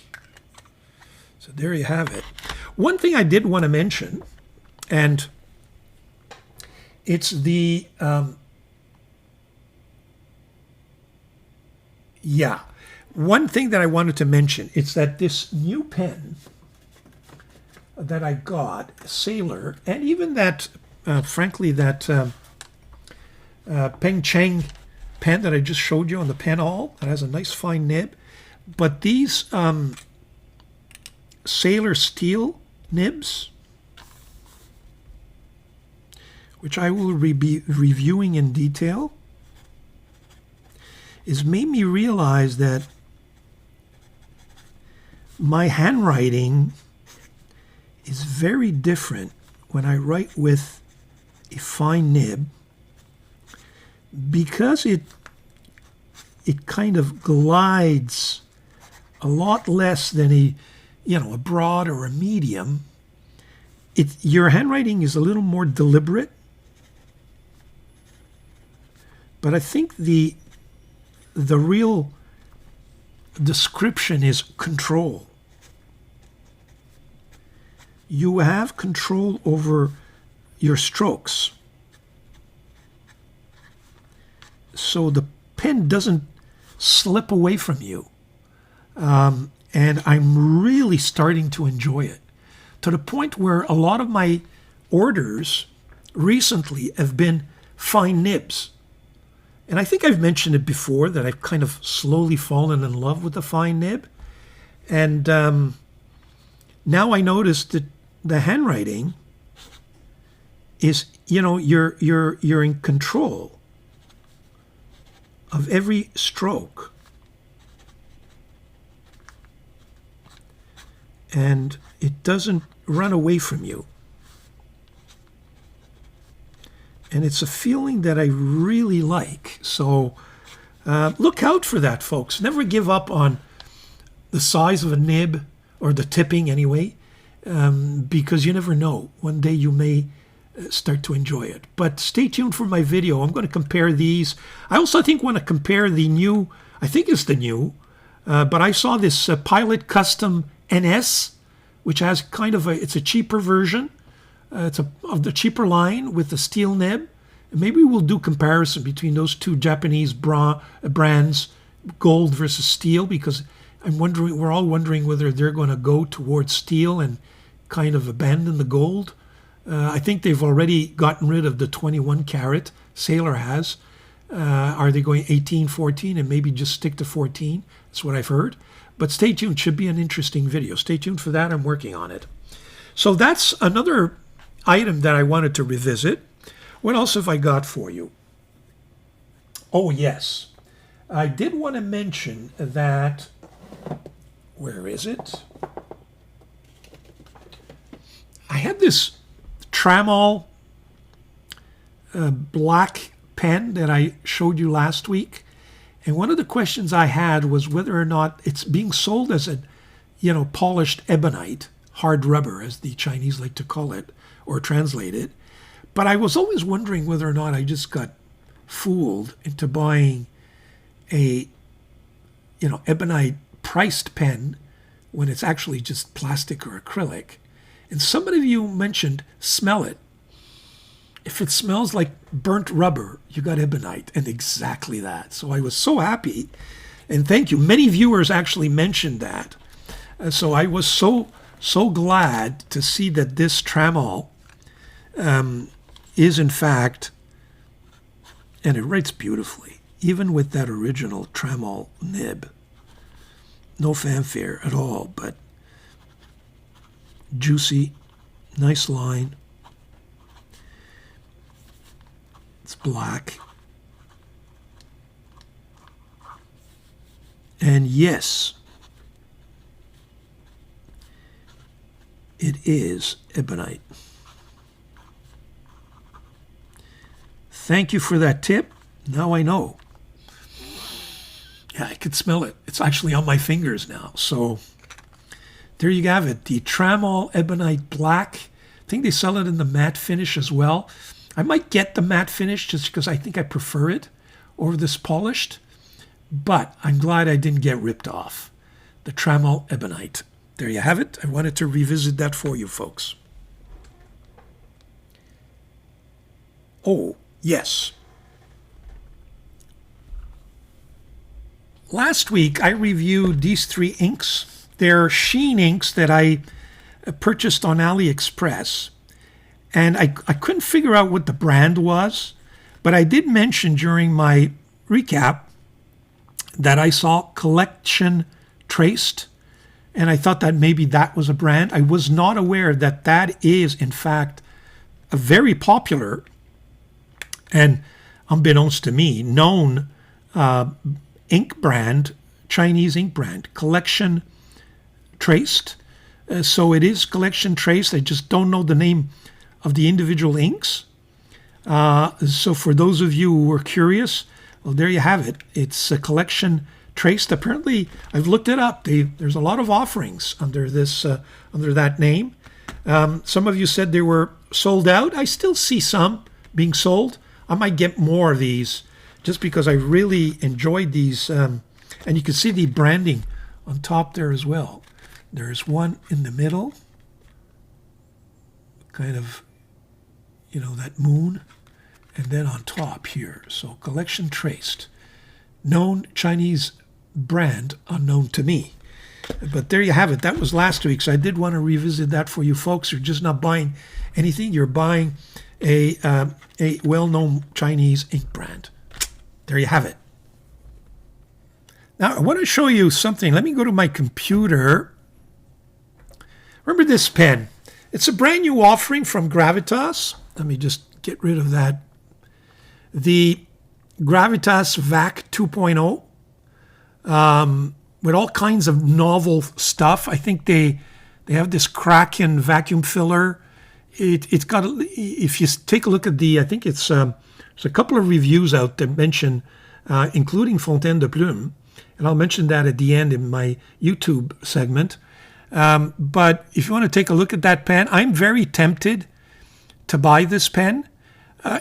So there you have it. One thing I did want to mention, and it's the, one thing that I wanted to mention, it's that this new pen that I got, Sailor, and even that, frankly, that Peng Cheng pen that I just showed you on the pen all, that has a nice fine nib, but these Sailor steel nibs, which I will be reviewing in detail, is made me realize that my handwriting is very different when I write with a fine nib, because it kind of glides a lot less than a broad or a medium. Your handwriting is a little more deliberate, but I think the real description is control. You have control over your strokes, so the pen doesn't slip away from you. And I'm really starting to enjoy it, to the point where a lot of my orders recently have been fine nibs. And I think I've mentioned it before that I've kind of slowly fallen in love with the fine nib. And now I notice that the handwriting is, you're in control of every stroke. And it doesn't run away from you. And it's a feeling that I really like. So look out for that, folks. Never give up on the size of a nib, or the tipping anyway, because you never know. One day you may start to enjoy it. But stay tuned for my video. I'm going to compare these. I also want to compare the new, I think it's the new, but I saw this Pilot Custom NS, which has kind of it's a cheaper version. It's of the cheaper line with the steel nib. And maybe we'll do comparison between those two Japanese brands, gold versus steel, because we're all wondering whether they're going to go towards steel and kind of abandon the gold. I think they've already gotten rid of the 21 karat. Sailor has. Are they going 18, 14, and maybe just stick to 14? That's what I've heard. But stay tuned. Should be an interesting video. Stay tuned for that. I'm working on it. So that's another item that I wanted to revisit. What else have I got for you? Oh, yes. I did want to mention that, where is it? I had this Tramal black pen that I showed you last week. And one of the questions I had was whether or not it's being sold as a, polished ebonite, hard rubber, as the Chinese like to call it, or translate it. But I was always wondering whether or not I just got fooled into buying a, ebonite priced pen when it's actually just plastic or acrylic. And somebody of you mentioned, smell it. If it smells like burnt rubber, you got ebonite, and exactly that. So I was so happy, and thank you. Many viewers actually mentioned that. So I was so glad to see that this Tramal is in fact, and it writes beautifully, even with that original Tramal nib. No fanfare at all, but juicy, nice line. It's black. And yes, it is ebonite. Thank you for that tip. Now I know. Yeah, I could smell it. It's actually on my fingers now. So there you have it. The Trammell Ebonite Black. I think they sell it in the matte finish as well. I might get the matte finish just because I think I prefer it over this polished. But I'm glad I didn't get ripped off. The Trammell Ebonite. There you have it. I wanted to revisit that for you folks. Oh, yes. Last week, I reviewed these 3 inks. They're sheen inks that I purchased on AliExpress. And I couldn't figure out what the brand was. But I did mention during my recap that I saw Collection Traced. And I thought that maybe that was a brand. I was not aware that that is, in fact, a very popular and, unbeknownst to me, known ink brand, Chinese ink brand, Collection Traced. So it is Collection Traced. I just don't know the name of the individual inks. So for those of you who are curious, well, there you have it. It's a Collection Traced. Apparently, I've looked it up. There's a lot of offerings under this, under that name. Some of you said they were sold out. I still see some being sold. I might get more of these just because I really enjoyed these. And you can see the branding on top there as well. There's one in the middle, kind of, you know, that moon, and then on top here. So Collection Traced, known Chinese brand, unknown to me. But there you have it. That was last week, so I did want to revisit that for you folks. You're just not buying anything. You're buying a well-known Chinese ink brand. There you have it. Now, I want to show you something. Let me go to my computer. Remember this pen? It's a brand new offering from Gravitas. Let me just get rid of that. The Gravitas VAC 2.0. With all kinds of novel stuff. I think they have this Kraken vacuum filler. It's got, if you take a look at the, I think it's, there's a couple of reviews out that mention, including Fontaine de Plume, and I'll mention that at the end in my YouTube segment. But if you want to take a look at that pen, I'm very tempted to buy this pen.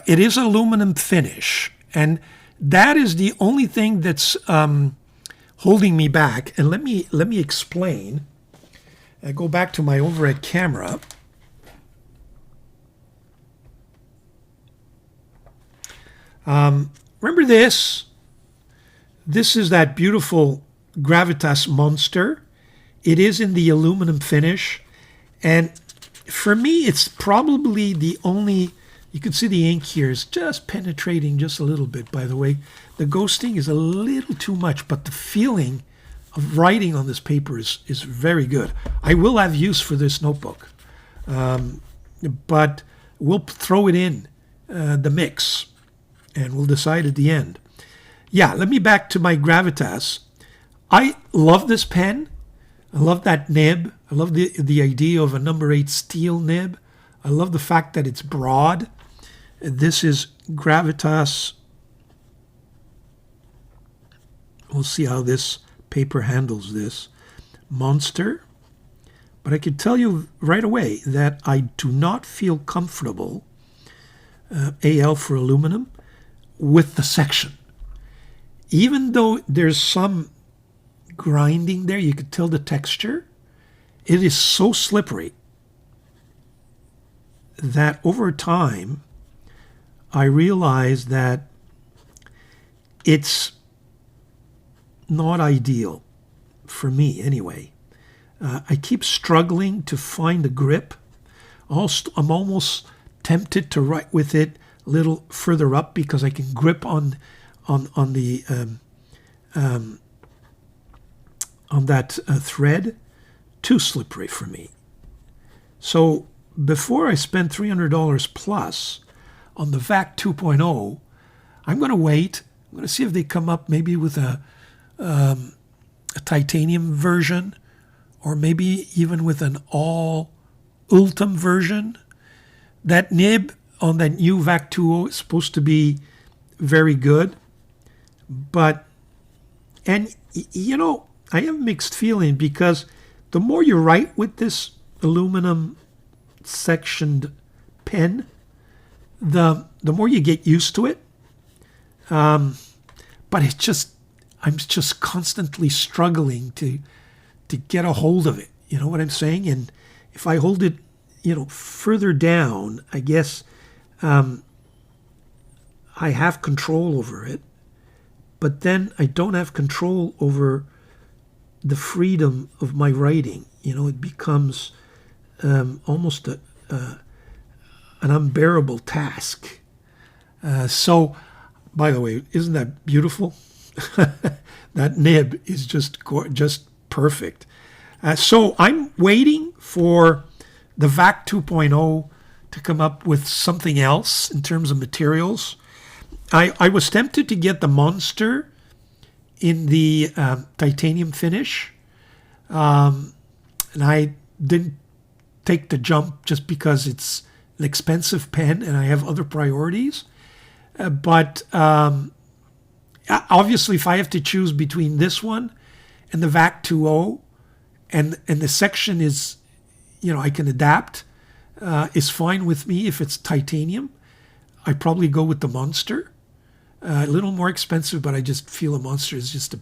It is aluminum finish, and that is the only thing that's holding me back. And let me explain. I go back to my overhead camera. Remember this? This is that beautiful Gravitas Monster. It is in the aluminum finish. And for me, it's probably the only, you can see the ink here is just penetrating just a little bit, by the way. The ghosting is a little too much, but the feeling of writing on this paper is very good. I will have use for this notebook, but we'll throw it in the mix, and we'll decide at the end. Yeah, let me back to my Gravitas. I love this pen. I love that nib. I love the idea of a number 8 steel nib. I love the fact that it's broad. This is Gravitas. We'll see how this paper handles this. Monster. But I can tell you right away that I do not feel comfortable, AL for aluminum, with the section. Even though there's some grinding there, you can tell the texture. It is so slippery that over time, I realized that it's not ideal for me anyway. I keep struggling to find the grip. I'm almost tempted to write with it a little further up because I can grip on the on that thread, too slippery for me. So before I spend $300 plus on the VAC 2.0, I'm going to wait. I'm going to see if they come up maybe with a titanium version, or maybe even with an all Ultim version. That nib on that new VAC 2.0 is supposed to be very good. But, and you know, I have mixed feeling, because the more you write with this aluminum sectioned pen, the more you get used to it. But it's just, I'm just constantly struggling to get a hold of it. You know what I'm saying? And if I hold it, you know, further down, I guess I have control over it. But then I don't have control over the freedom of my writing. You know, it becomes almost an unbearable task. So, by the way, isn't that beautiful? That nib is just perfect. So I'm waiting for the VAC 2.0 to come up with something else in terms of materials. I was tempted to get the Monster in the titanium finish. And I didn't take the jump just because it's an expensive pen and I have other priorities. But obviously, if I have to choose between this one and the VAC 2.0, and the section is, you know, I can adapt, is fine with me if it's titanium. I probably go with the Monster. A little more expensive, but I just feel a Monster is just a,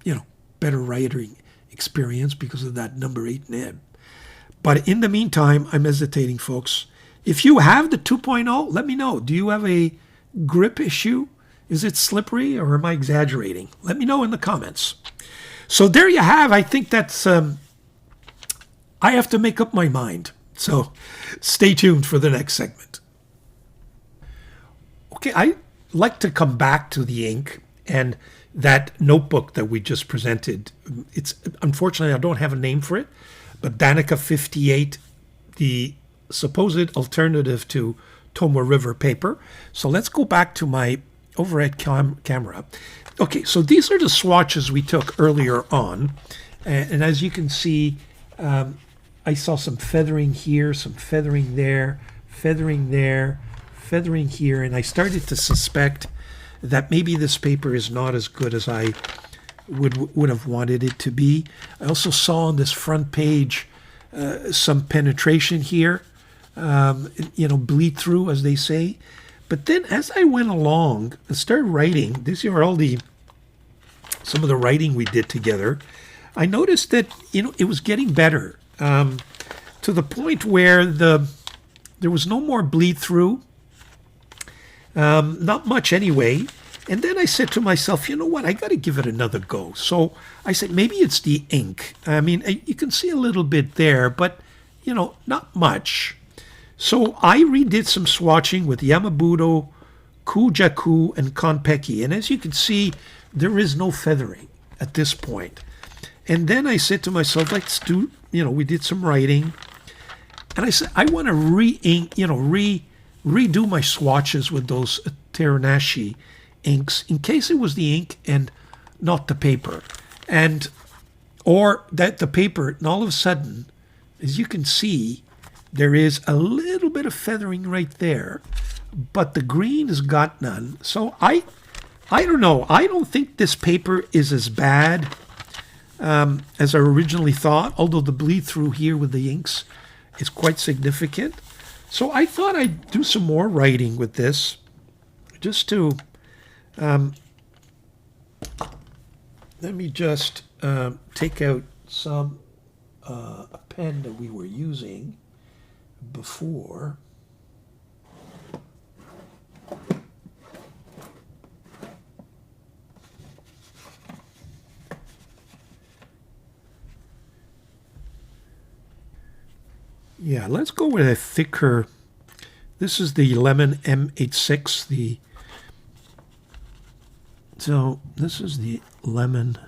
you know, better writing experience because of that number 8 nib. But in the meantime, I'm hesitating, folks. If you have the 2.0, let me know. Do you have a grip issue? Is it slippery, or am I exaggerating? Let me know in the comments. So there you have. I think that's, I have to make up my mind. So stay tuned for the next segment. Okay, I like to come back to the ink and that notebook that we just presented. It's, unfortunately, I don't have a name for it, but DANIKA 58, the supposed alternative to Tomoe River paper. So let's go back to my overhead camera. Okay, so these are the swatches we took earlier on. And as you can see, I saw some feathering here, some feathering there, feathering there, feathering here. And I started to suspect that maybe this paper is not as good as I would have wanted it to be. I also saw on this front page some penetration here, you know, bleed through, as they say. But then as I went along and started writing, these are all some of the writing we did together, I noticed that, you know, it was getting better, to the point where there was no more bleed through, not much anyway. And then I said to myself, you know what, I got to give it another go. So I said, maybe it's the ink. I mean, you can see a little bit there, but, you know, not much. So I redid some swatching with Yamabudo, Kujaku, and Konpeki. And as you can see, there is no feathering at this point. And then I said to myself, let's do, you know, we did some writing. And I said, I want to re-ink, you know, redo my swatches with those TERANISHI inks in case it was the ink and not the paper. And, or that the paper, and all of a sudden, as you can see, there is a little bit of feathering right there, but the green has got none. So I don't know. I don't think this paper is as bad as I originally thought, although the bleed through here with the inks is quite significant. So I thought I'd do some more writing with this, just to, let me just take out some a pen that we were using before. Yeah, let's go with a thicker. This is the Lemon M86. So this is the Lemon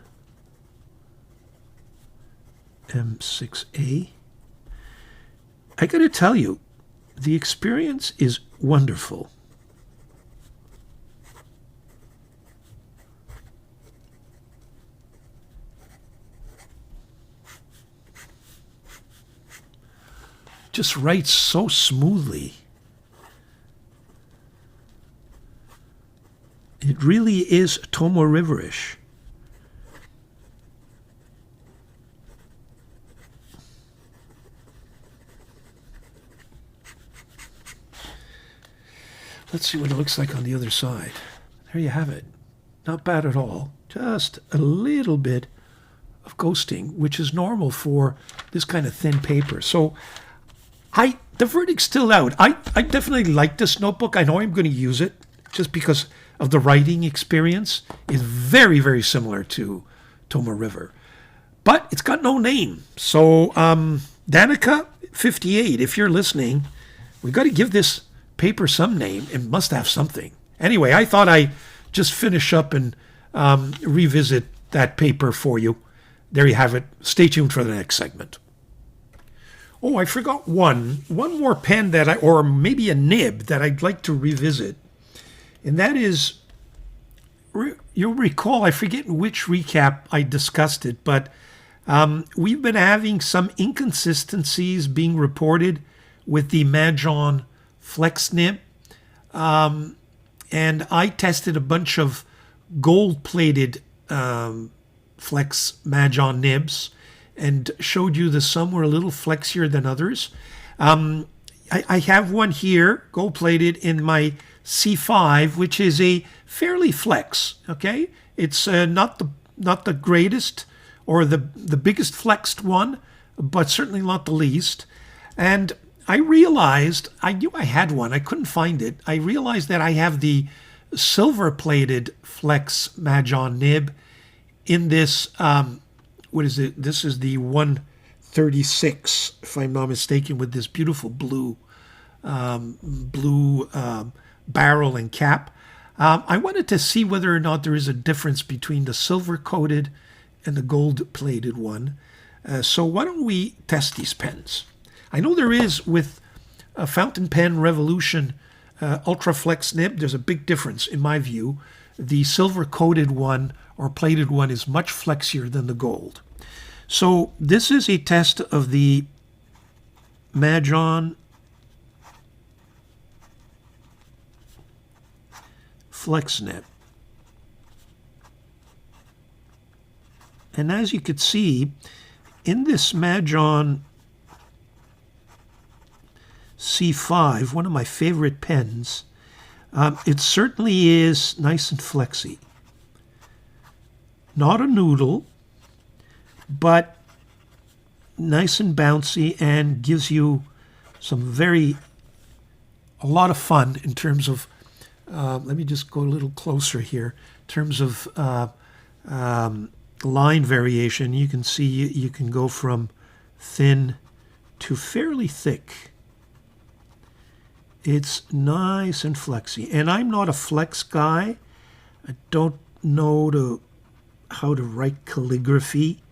M6A. I got to tell you, the experience is wonderful. Just writes so smoothly. It really is Tomoe Riverish. Let's see what it looks like on the other side. There you have it. Not bad at all. Just a little bit of ghosting, which is normal for this kind of thin paper. So the verdict's still out. I definitely like this notebook. I know I'm going to use it just because of the writing experience. It's very, very similar to Tomoe River. But it's got no name. So DANIKA 58, if you're listening, we got to give this paper some name. It must have something. Anyway, I thought I'd just finish up and revisit that paper for you. There you have it. Stay tuned for the next segment. Oh, I forgot one more pen or maybe a nib that I'd like to revisit. And that is, you'll recall, I forget in which recap I discussed it, but we've been having some inconsistencies being reported with the Mahjong Flex nib. And I tested a bunch of gold-plated Flex Mahjong nibs and showed you that some were a little flexier than others. I have one here, gold-plated, in my C5, which is a fairly flex, okay? It's not the greatest or the biggest flexed one, but certainly not the least. And I realized, I knew I had one, I couldn't find it. I realized that I have the silver-plated Flex Mahjong nib in this, what is it? This is the 136, if I'm not mistaken, with this beautiful blue barrel and cap. I wanted to see whether or not there is a difference between the silver-coated and the gold-plated one. So why don't we test these pens? I know there is with a Fountain Pen Revolution Ultra Flex nib. There's a big difference in my view. The silver-coated one or plated one is much flexier than the gold. So this is a test of the Mahjong Flex nib. And as you could see, in this Mahjong C5, one of my favorite pens, it certainly is nice and flexy. Not a noodle, but nice and bouncy and gives you a lot of fun in terms of, let me just go a little closer here, in terms of line variation. You can see you can go from thin to fairly thick. It's nice and flexy. And I'm not a flex guy. I don't know how to write calligraphy.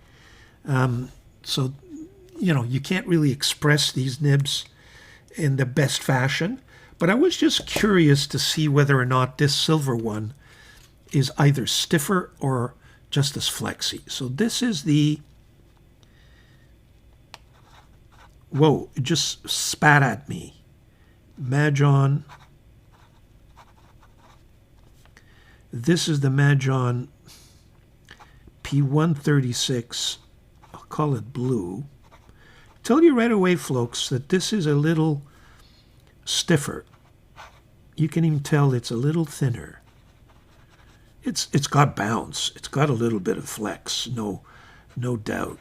So, you can't really express these nibs in the best fashion. But I was just curious to see whether or not this silver one is either stiffer or just as flexy. So this is the... Whoa, it just spat at me. Mahjong. This is the Mahjong P136. I'll call it blue. Tell you right away, folks, that this is a little stiffer. You can even tell it's a little thinner. It's got bounce. It's got a little bit of flex, no doubt.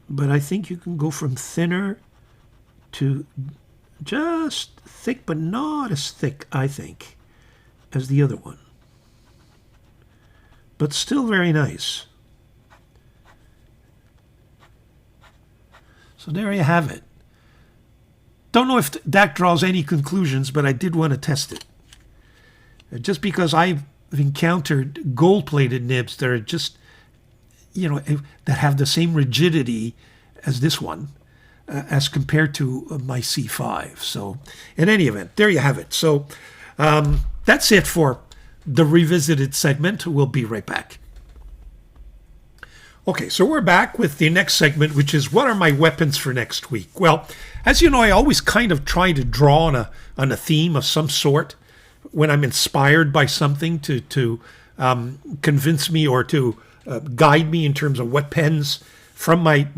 But I think you can go from thinner to just thick, but not as thick, I think, as the other one. But still very nice. So there you have it. Don't know if that draws any conclusions, but I did want to test it. just because I've encountered gold-plated nibs that are just, that have the same rigidity as this one, as compared to my C5. So in any event, there you have it. So that's it for the revisited segment. We'll be right back. Okay, so we're back with the next segment, which is what are my weapons for next week? Well, as you know, I always kind of try to draw on a theme of some sort when I'm inspired by something to convince me or to guide me in terms of what pens from my,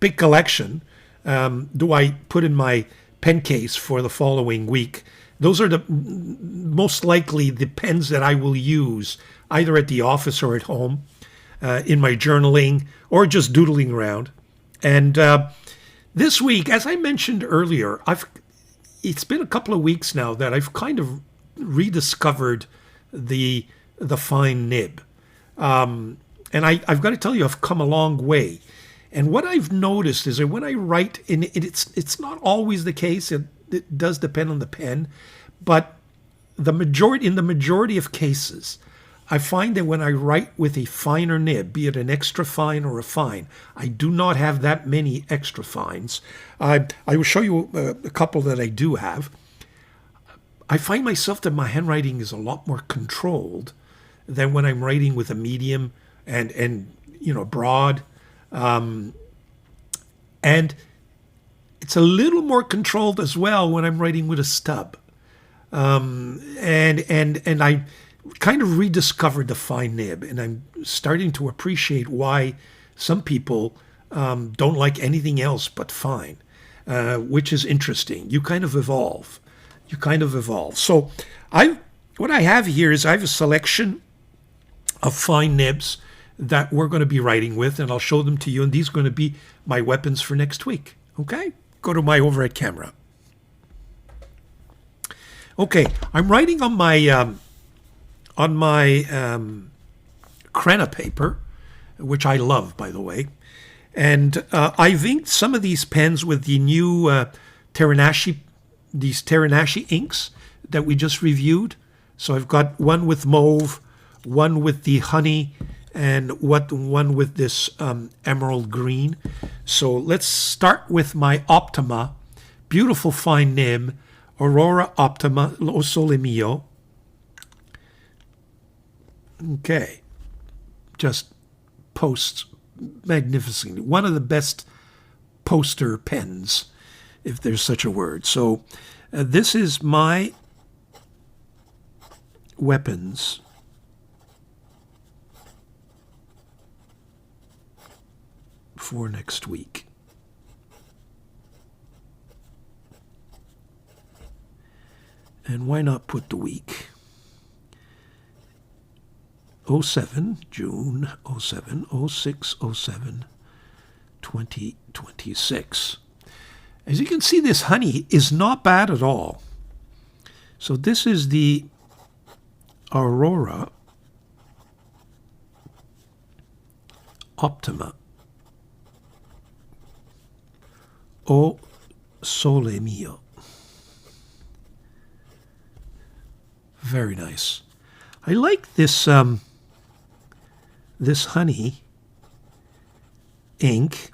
big collection do I put in my pen case for the following week. Those are the most likely the pens that I will use either at the office or at home. In my journaling or just doodling around. And this week, as I mentioned earlier, it's been a couple of weeks now that I've kind of rediscovered the fine nib. And I've got to tell you, I've come a long way. And what I've noticed is that when I write, and it's not always the case, it does depend on the pen, but in the majority of cases, I find that when I write with a finer nib, be it an extra fine or a fine, I do not have that many extra fines. I will show you a couple that I do have. I find myself that my handwriting is a lot more controlled than when I'm writing with a medium and broad. And it's a little more controlled as well when I'm writing with a stub. And I kind of rediscovered the fine nib, and I'm starting to appreciate why some people don't like anything else but fine, which is interesting. You kind of evolve. So what I have here is I have a selection of fine nibs that we're going to be writing with, and I'll show them to you, and these are going to be my weapons for next week. Okay? Go to my overhead camera. Okay, I'm writing on my Krena paper, which I love, by the way. And I've inked some of these pens with the new TERANISHI inks that we just reviewed. So I've got one with mauve, one with the honey, and one with this emerald green. So let's start with my Optima, beautiful fine nib, Aurora Optima, O Sole Mio. Okay, just posts magnificently. One of the best poster pens, if there's such a word. So this is my weapons for next week. And why not put the week? 07, June 07, 06, 07, 2026. As you can see, this honey is not bad at all. So this is the Aurora Optima O Sole Mio. Very nice. I like this this honey ink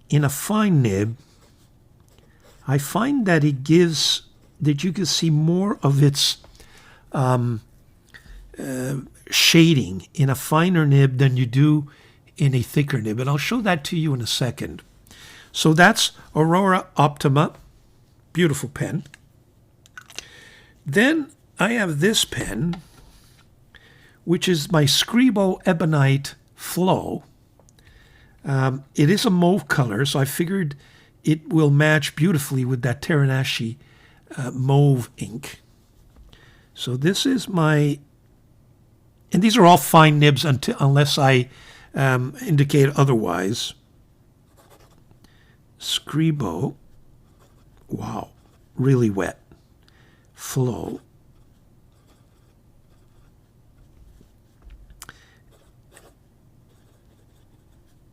in a fine nib. I find that it gives, that you can see more of its shading in a finer nib than you do in a thicker nib. And I'll show that to you in a second. So that's Aurora Optima. Beautiful pen. Then I have this pen, which is my Scribo Ebonite Flow. It is a mauve color, so I figured it will match beautifully with that TERANISHI mauve ink. So this is my, and these are all fine nibs unless I indicate otherwise. Scribo, wow, really wet. Flow.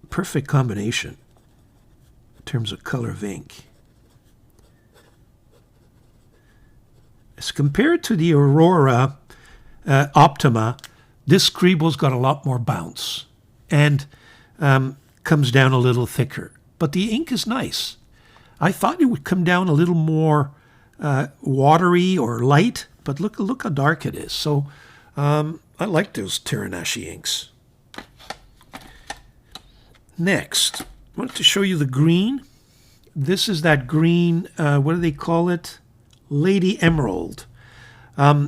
Perfect combination in terms of color of ink. As compared to the Aurora, Optima, this scribble's got a lot more bounce and comes down a little thicker. But the ink is nice. I thought it would come down a little more watery or light, but look how dark it is. So I like those TERANISHI inks. Next, I wanted to show you the green. This is that green, what do they call it? Lady Emerald.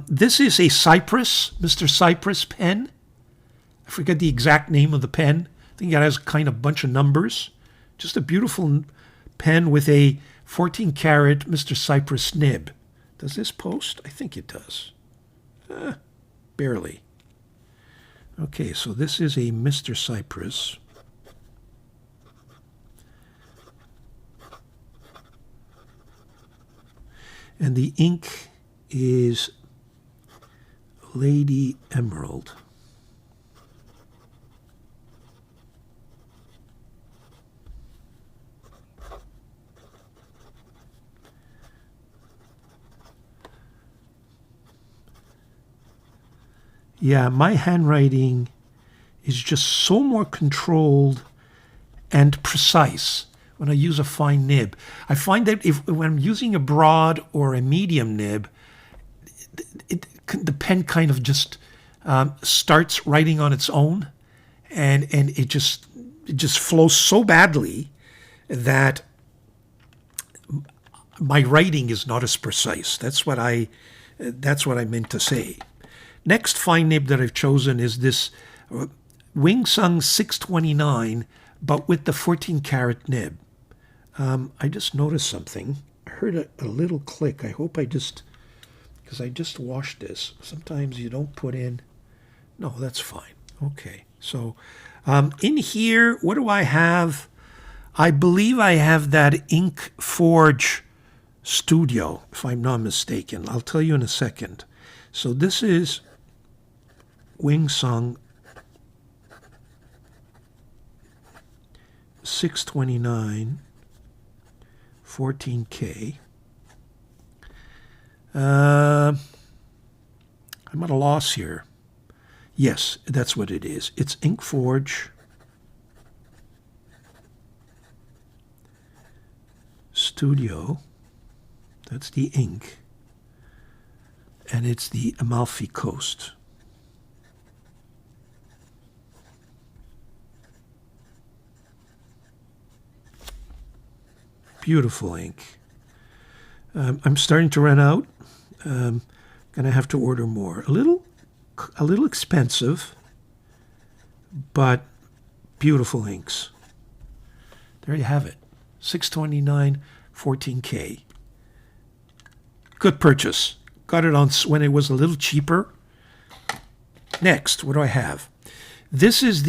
This is a Cypress, Mr. Cypress pen. I forget the exact name of the pen. I think it has kind of bunch of numbers. Just a beautiful pen with a 14 karat Mr. Cypress nib. Does this post? I think it does. Barely. Okay, so this is a Mr. Cypress. And the ink is Lady Emerald. Yeah, my handwriting is just so more controlled and precise when I use a fine nib. I find that when I'm using a broad or a medium nib, the pen kind of just starts writing on its own, and it just flows so badly that my writing is not as precise. That's what I meant to say. Next fine nib that I've chosen is this Vincenzo 629, but with the 14 karat nib. I just noticed something. I heard a little click. I hope because I just washed this. Sometimes you don't put in. No, that's fine. Okay. So in here, what do I have? I believe I have that Ink Forge Studio, if I'm not mistaken. I'll tell you in a second. So this is Vincenzo 629 14K. I'm at a loss here. Yes, that's what it is. It's Ink Forge Studio. That's the ink. And it's the Amalfi Coast. Beautiful ink. I'm starting to run out. Gonna have to order more. A little expensive, but beautiful inks. There you have it. 629 14K. Good purchase. Got it on when it was a little cheaper. Next, what do I have? This is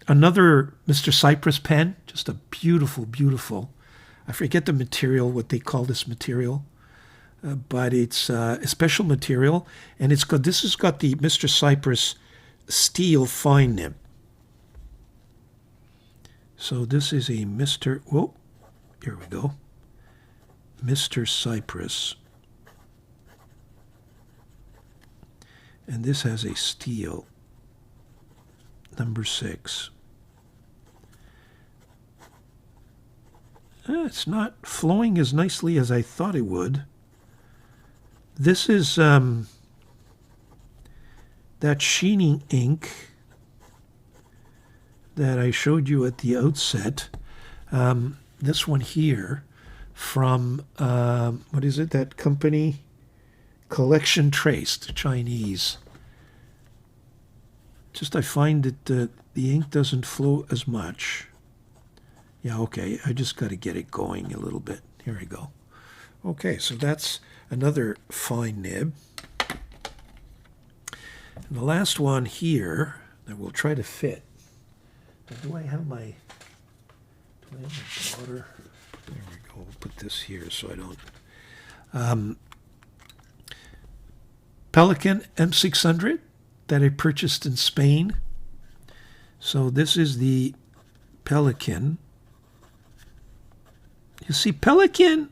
another Mr. Cypress pen. Just a beautiful, beautiful. I forget the material, what they call this material, but it's a special material, and this has got the Mr. Cypress steel fine nib. So this is a Mr. Whoa, here we go. Mr. Cypress, and this has a steel number 6. It's not flowing as nicely as I thought it would. This is that sheening ink that I showed you at the outset. This one here from, what is it, that company? Collection Traced, Chinese. Just I find that the ink doesn't flow as much. Yeah, okay, I just got to get it going a little bit. Here we go. Okay, so that's another fine nib. And the last one here that we'll try to fit. Do I have my water? There we go. We'll put this here so I don't. Pelikan M600 that I purchased in Spain. So this is the Pelikan. You see, Pelikan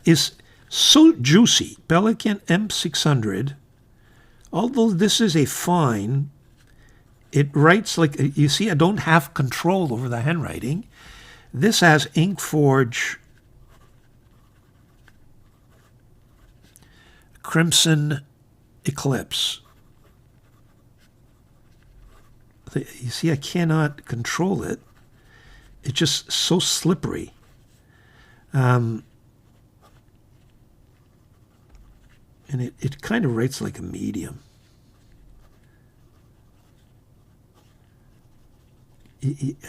is so juicy. Pelikan M600. Although this is a fine, it writes like, you see, I don't have control over the handwriting. This has Inkforge Crimson Eclipse. You see, I cannot control it. It's just so slippery. And it kind of writes like a medium.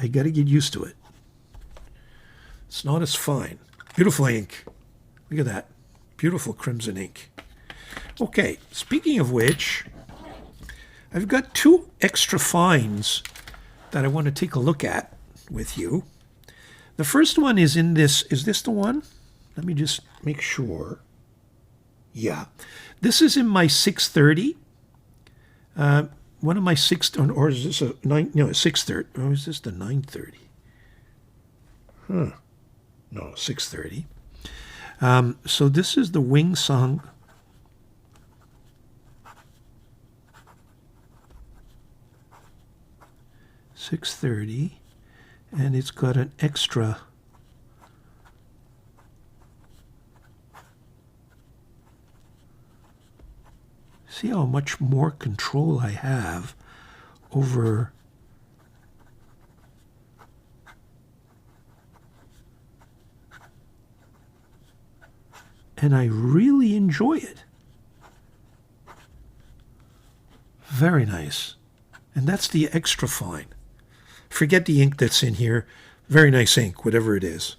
I got to get used to it. It's not as fine. Beautiful ink. Look at that. Beautiful crimson ink. Okay, speaking of which, I've got 2 extra fines that I want to take a look at with you. The first one is in this. Is this the one? Let me just make sure. Yeah. This is in my 630. One of my 6, or is this a 9? No, 630. Or is this the 930? Huh. No, 630. So this is the Wing Sung. $6.30, and it's got an extra see how much more control I have over and I really enjoy it. Very nice. And that's the extra fine. Forget the ink that's in here. Very nice ink, whatever it is.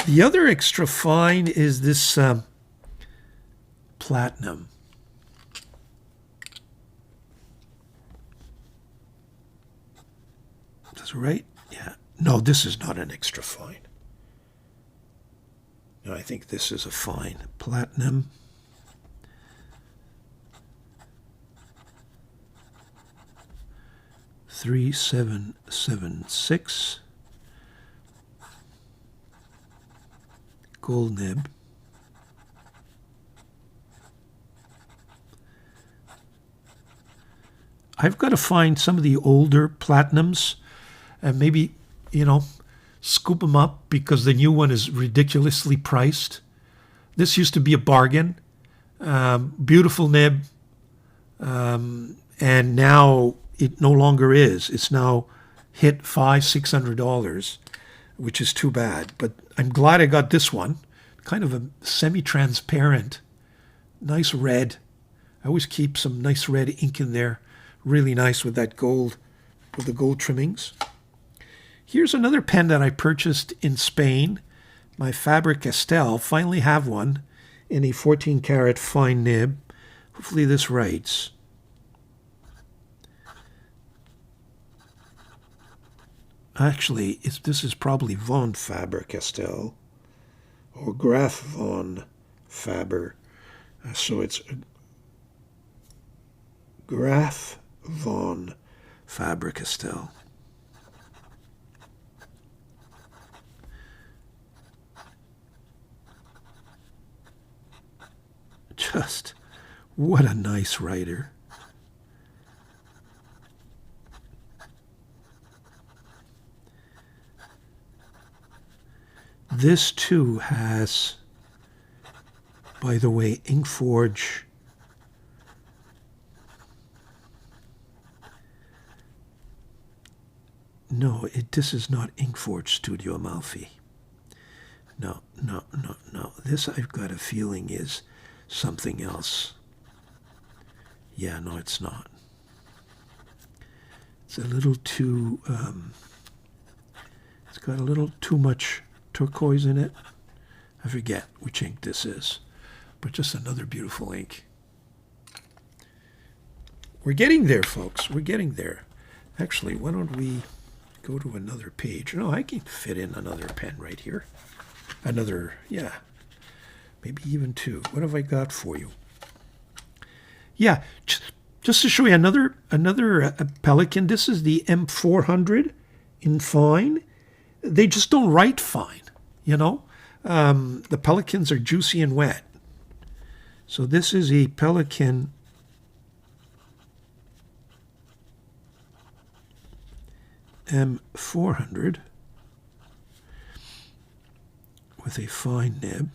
The other extra fine is this platinum. That's right? Yeah. No, this is not an extra fine. No, I think this is a fine. Platinum. $3,776. Gold nib. I've got to find some of the older platinums and maybe, scoop them up because the new one is ridiculously priced. This used to be a bargain. Beautiful nib. And now it no longer is. It's now hit $500-$600, which is too bad. But I'm glad I got this one. Kind of a semi-transparent, nice red. I always keep some nice red ink in there. Really nice with that gold, with the gold trimmings. Here's another pen that I purchased in Spain. My Faber-Castell. Finally have one in a 14 karat fine nib. Hopefully this writes. Actually, this is probably von Faber-Castell or Graf von Faber. So it's Graf von Faber-Castell. Just, what a nice writer. This too has, by the way, Inkforge. No, this is not Inkforge Studio Amalfi. No. This, I've got a feeling, is something else. Yeah, no, it's not. It's a little too, it's got a little too much turquoise in it. I forget which ink this is, but just another beautiful ink. We're getting there, folks. We're getting there. Actually, why don't we go to another page? No, I can fit in another pen right here. Another, yeah, maybe even 2. What have I got for you? Yeah, just to show you another Pelikan. This is the M400 in fine. They just don't write fine, The Pelikans are juicy and wet. So this is a Pelikan M400 with a fine nib.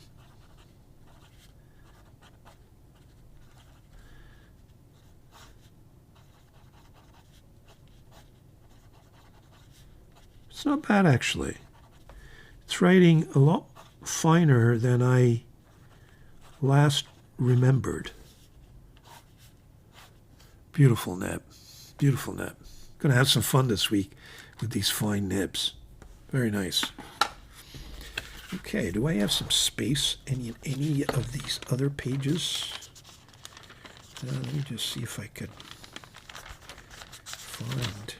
It's not bad, actually. It's writing a lot finer than I last remembered. Beautiful nib. Beautiful nib. Going to have some fun this week with these fine nibs. Very nice. Okay, do I have some space in any of these other pages? Let me just see if I could find...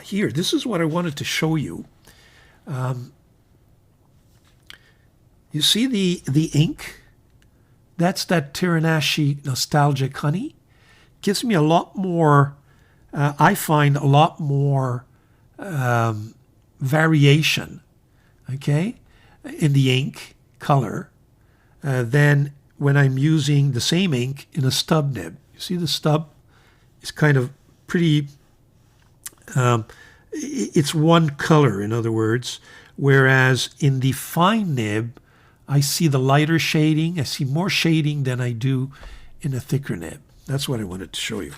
here, this is what I wanted to show you. You see the ink? That's that TERANISHI Nostalgic Honey. Gives me a lot more, I find a lot more variation, okay, in the ink color than when I'm using the same ink in a stub nib. You see the stub is kind of pretty... it's one color, in other words, whereas in the fine nib, I see the lighter shading. I see more shading than I do in a thicker nib. That's what I wanted to show you.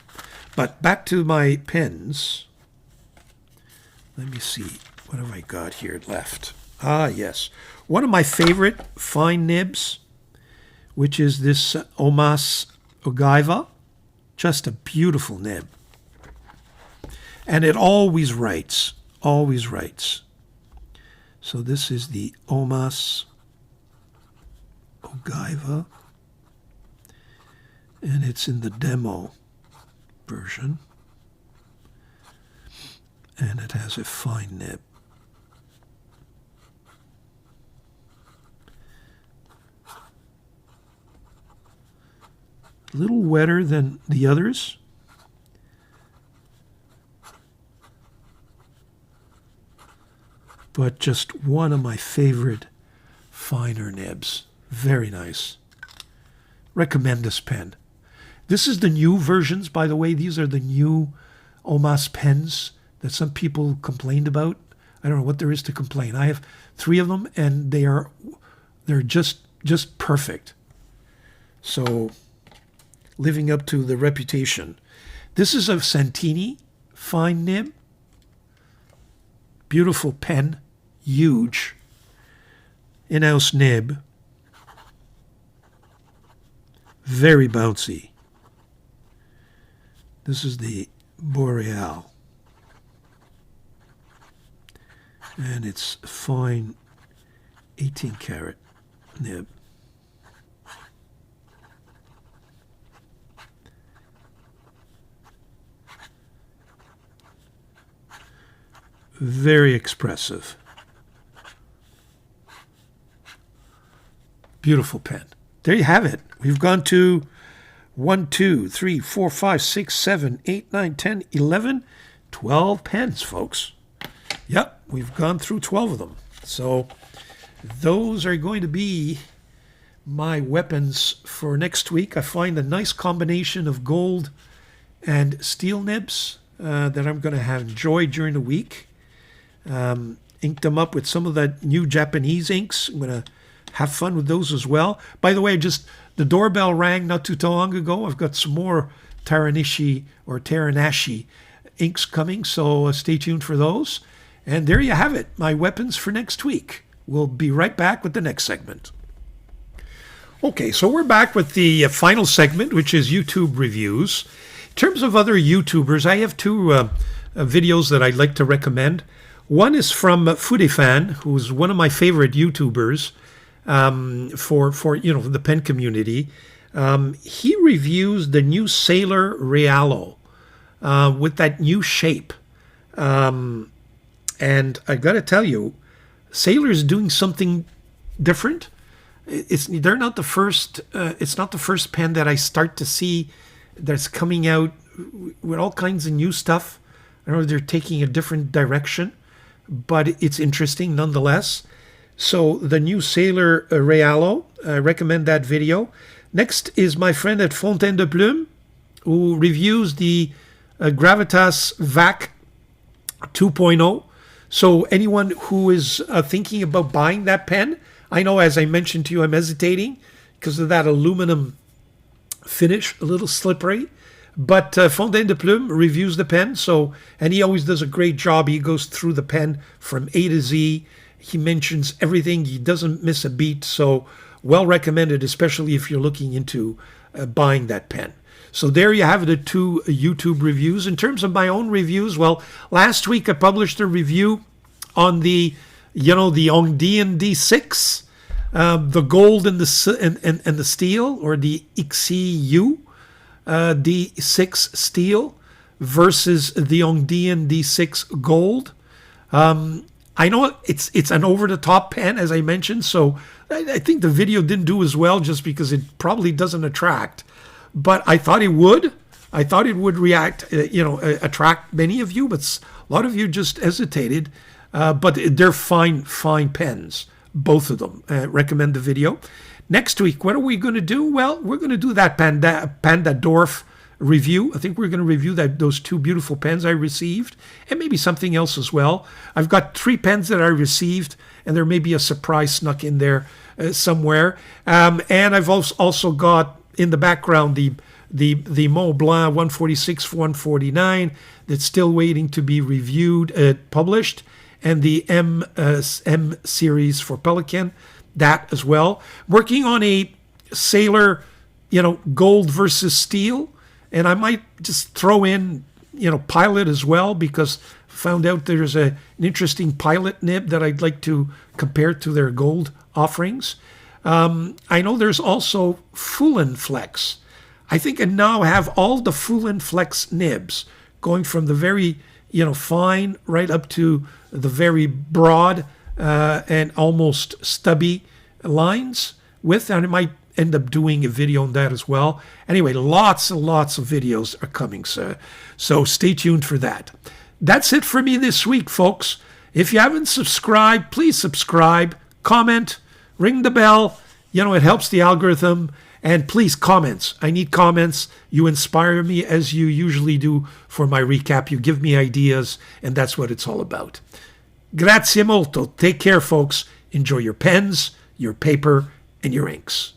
But back to my pens. Let me see. What have I got here left? Yes. One of my favorite fine nibs, which is this Omas Ogaiva. Just a beautiful nib. And it always writes. Always writes. So this is the Omas Ogaiva. And it's in the demo version. And it has a fine nib. A little wetter than the others. But just one of my favorite finer nibs. Very nice. Recommend this pen. This is the new versions, by the way. These are the new Omas pens that some people complained about. I don't know what there is to complain. I have 3 of them, and they're just perfect. So, living up to the reputation. This is a Santini fine nib. Beautiful pen, huge. In-house nib. Very bouncy. This is the Boreal. And it's fine 18 karat nib. Very expressive. Beautiful pen. There you have it. We've gone to 1, 2, 3, 4, 5, 6, 7, 8, 9, 10, 11, 12 pens, folks. Yep, we've gone through 12 of them. So those are going to be my weapons for next week. I find a nice combination of gold and steel nibs that I'm going to have enjoyed during the week. Inked them up with some of the new Japanese inks. I'm going to have fun with those as well. By the way, the doorbell rang not too long ago. I've got some more TERANISHI or TERANISHI inks coming, so stay tuned for those. And there you have it, my weapons for next week. We'll be right back with the next segment. Okay, so we're back with the final segment, which is YouTube reviews. In terms of other YouTubers, I have 2 videos that I'd like to recommend. One is from Fudefan, who's one of my favorite YouTubers for the pen community. He reviews the new Sailor Realo with that new shape. And I got to tell you, Sailor's doing something different. It's not the first pen that I start to see that's coming out with all kinds of new stuff. I know they're taking a different direction, but it's interesting nonetheless. So the new Sailor Realo, I recommend that video. Next is my friend at Fontaine de Plume, who reviews the Gravitas VAC 2.0. So anyone who is thinking about buying that pen, I know, as I mentioned to you, I'm hesitating because of that aluminum finish, a little slippery. But Fontaine de Plume reviews the pen, and he always does a great job. He goes through the pen from A to Z. He mentions everything. He doesn't miss a beat. So well recommended, especially if you're looking into buying that pen. So there you have the 2 YouTube reviews. In terms of my own reviews, well, last week I published a review on the Ongdian D6, the gold and the steel, or the XEU D6 steel versus the Ongdian D6 gold. I know it's an over-the-top pen, as I mentioned, so I think the video didn't do as well just because it probably doesn't attract. But I thought it would. I thought it would attract many of you, but a lot of you just hesitated. But they're fine pens, both of them. Recommend the video. Next week, what are we going to do? Well, we're going to do that Panda DORF review. I think we're going to review those 2 beautiful pens I received, and maybe something else as well. I've got 3 pens that I received, and there may be a surprise snuck in there somewhere. And I've also got in the background the Mont Blanc 146 149 that's still waiting to be reviewed, published, and the M series for Pelican, that as well. Working on a Sailor, gold versus steel, and I might just throw in, Pilot as well, because I found out there's an interesting Pilot nib that I'd like to compare to their gold offerings. I know there's also Fullen Flex. I think I now have all the Fullen Flex nibs, going from the very, fine right up to the very broad and almost stubby lines with, and I might end up doing a video on that as well. Anyway, lots and lots of videos are coming, sir. So stay tuned for that. That's it for me this week, folks. If you haven't subscribed, please subscribe, comment, ring the bell. It helps the algorithm. And please, comments. I need comments. You inspire me, as you usually do for my recap. You give me ideas, and that's what it's all about. Grazie molto. Take care, folks. Enjoy your pens, your paper, and your inks.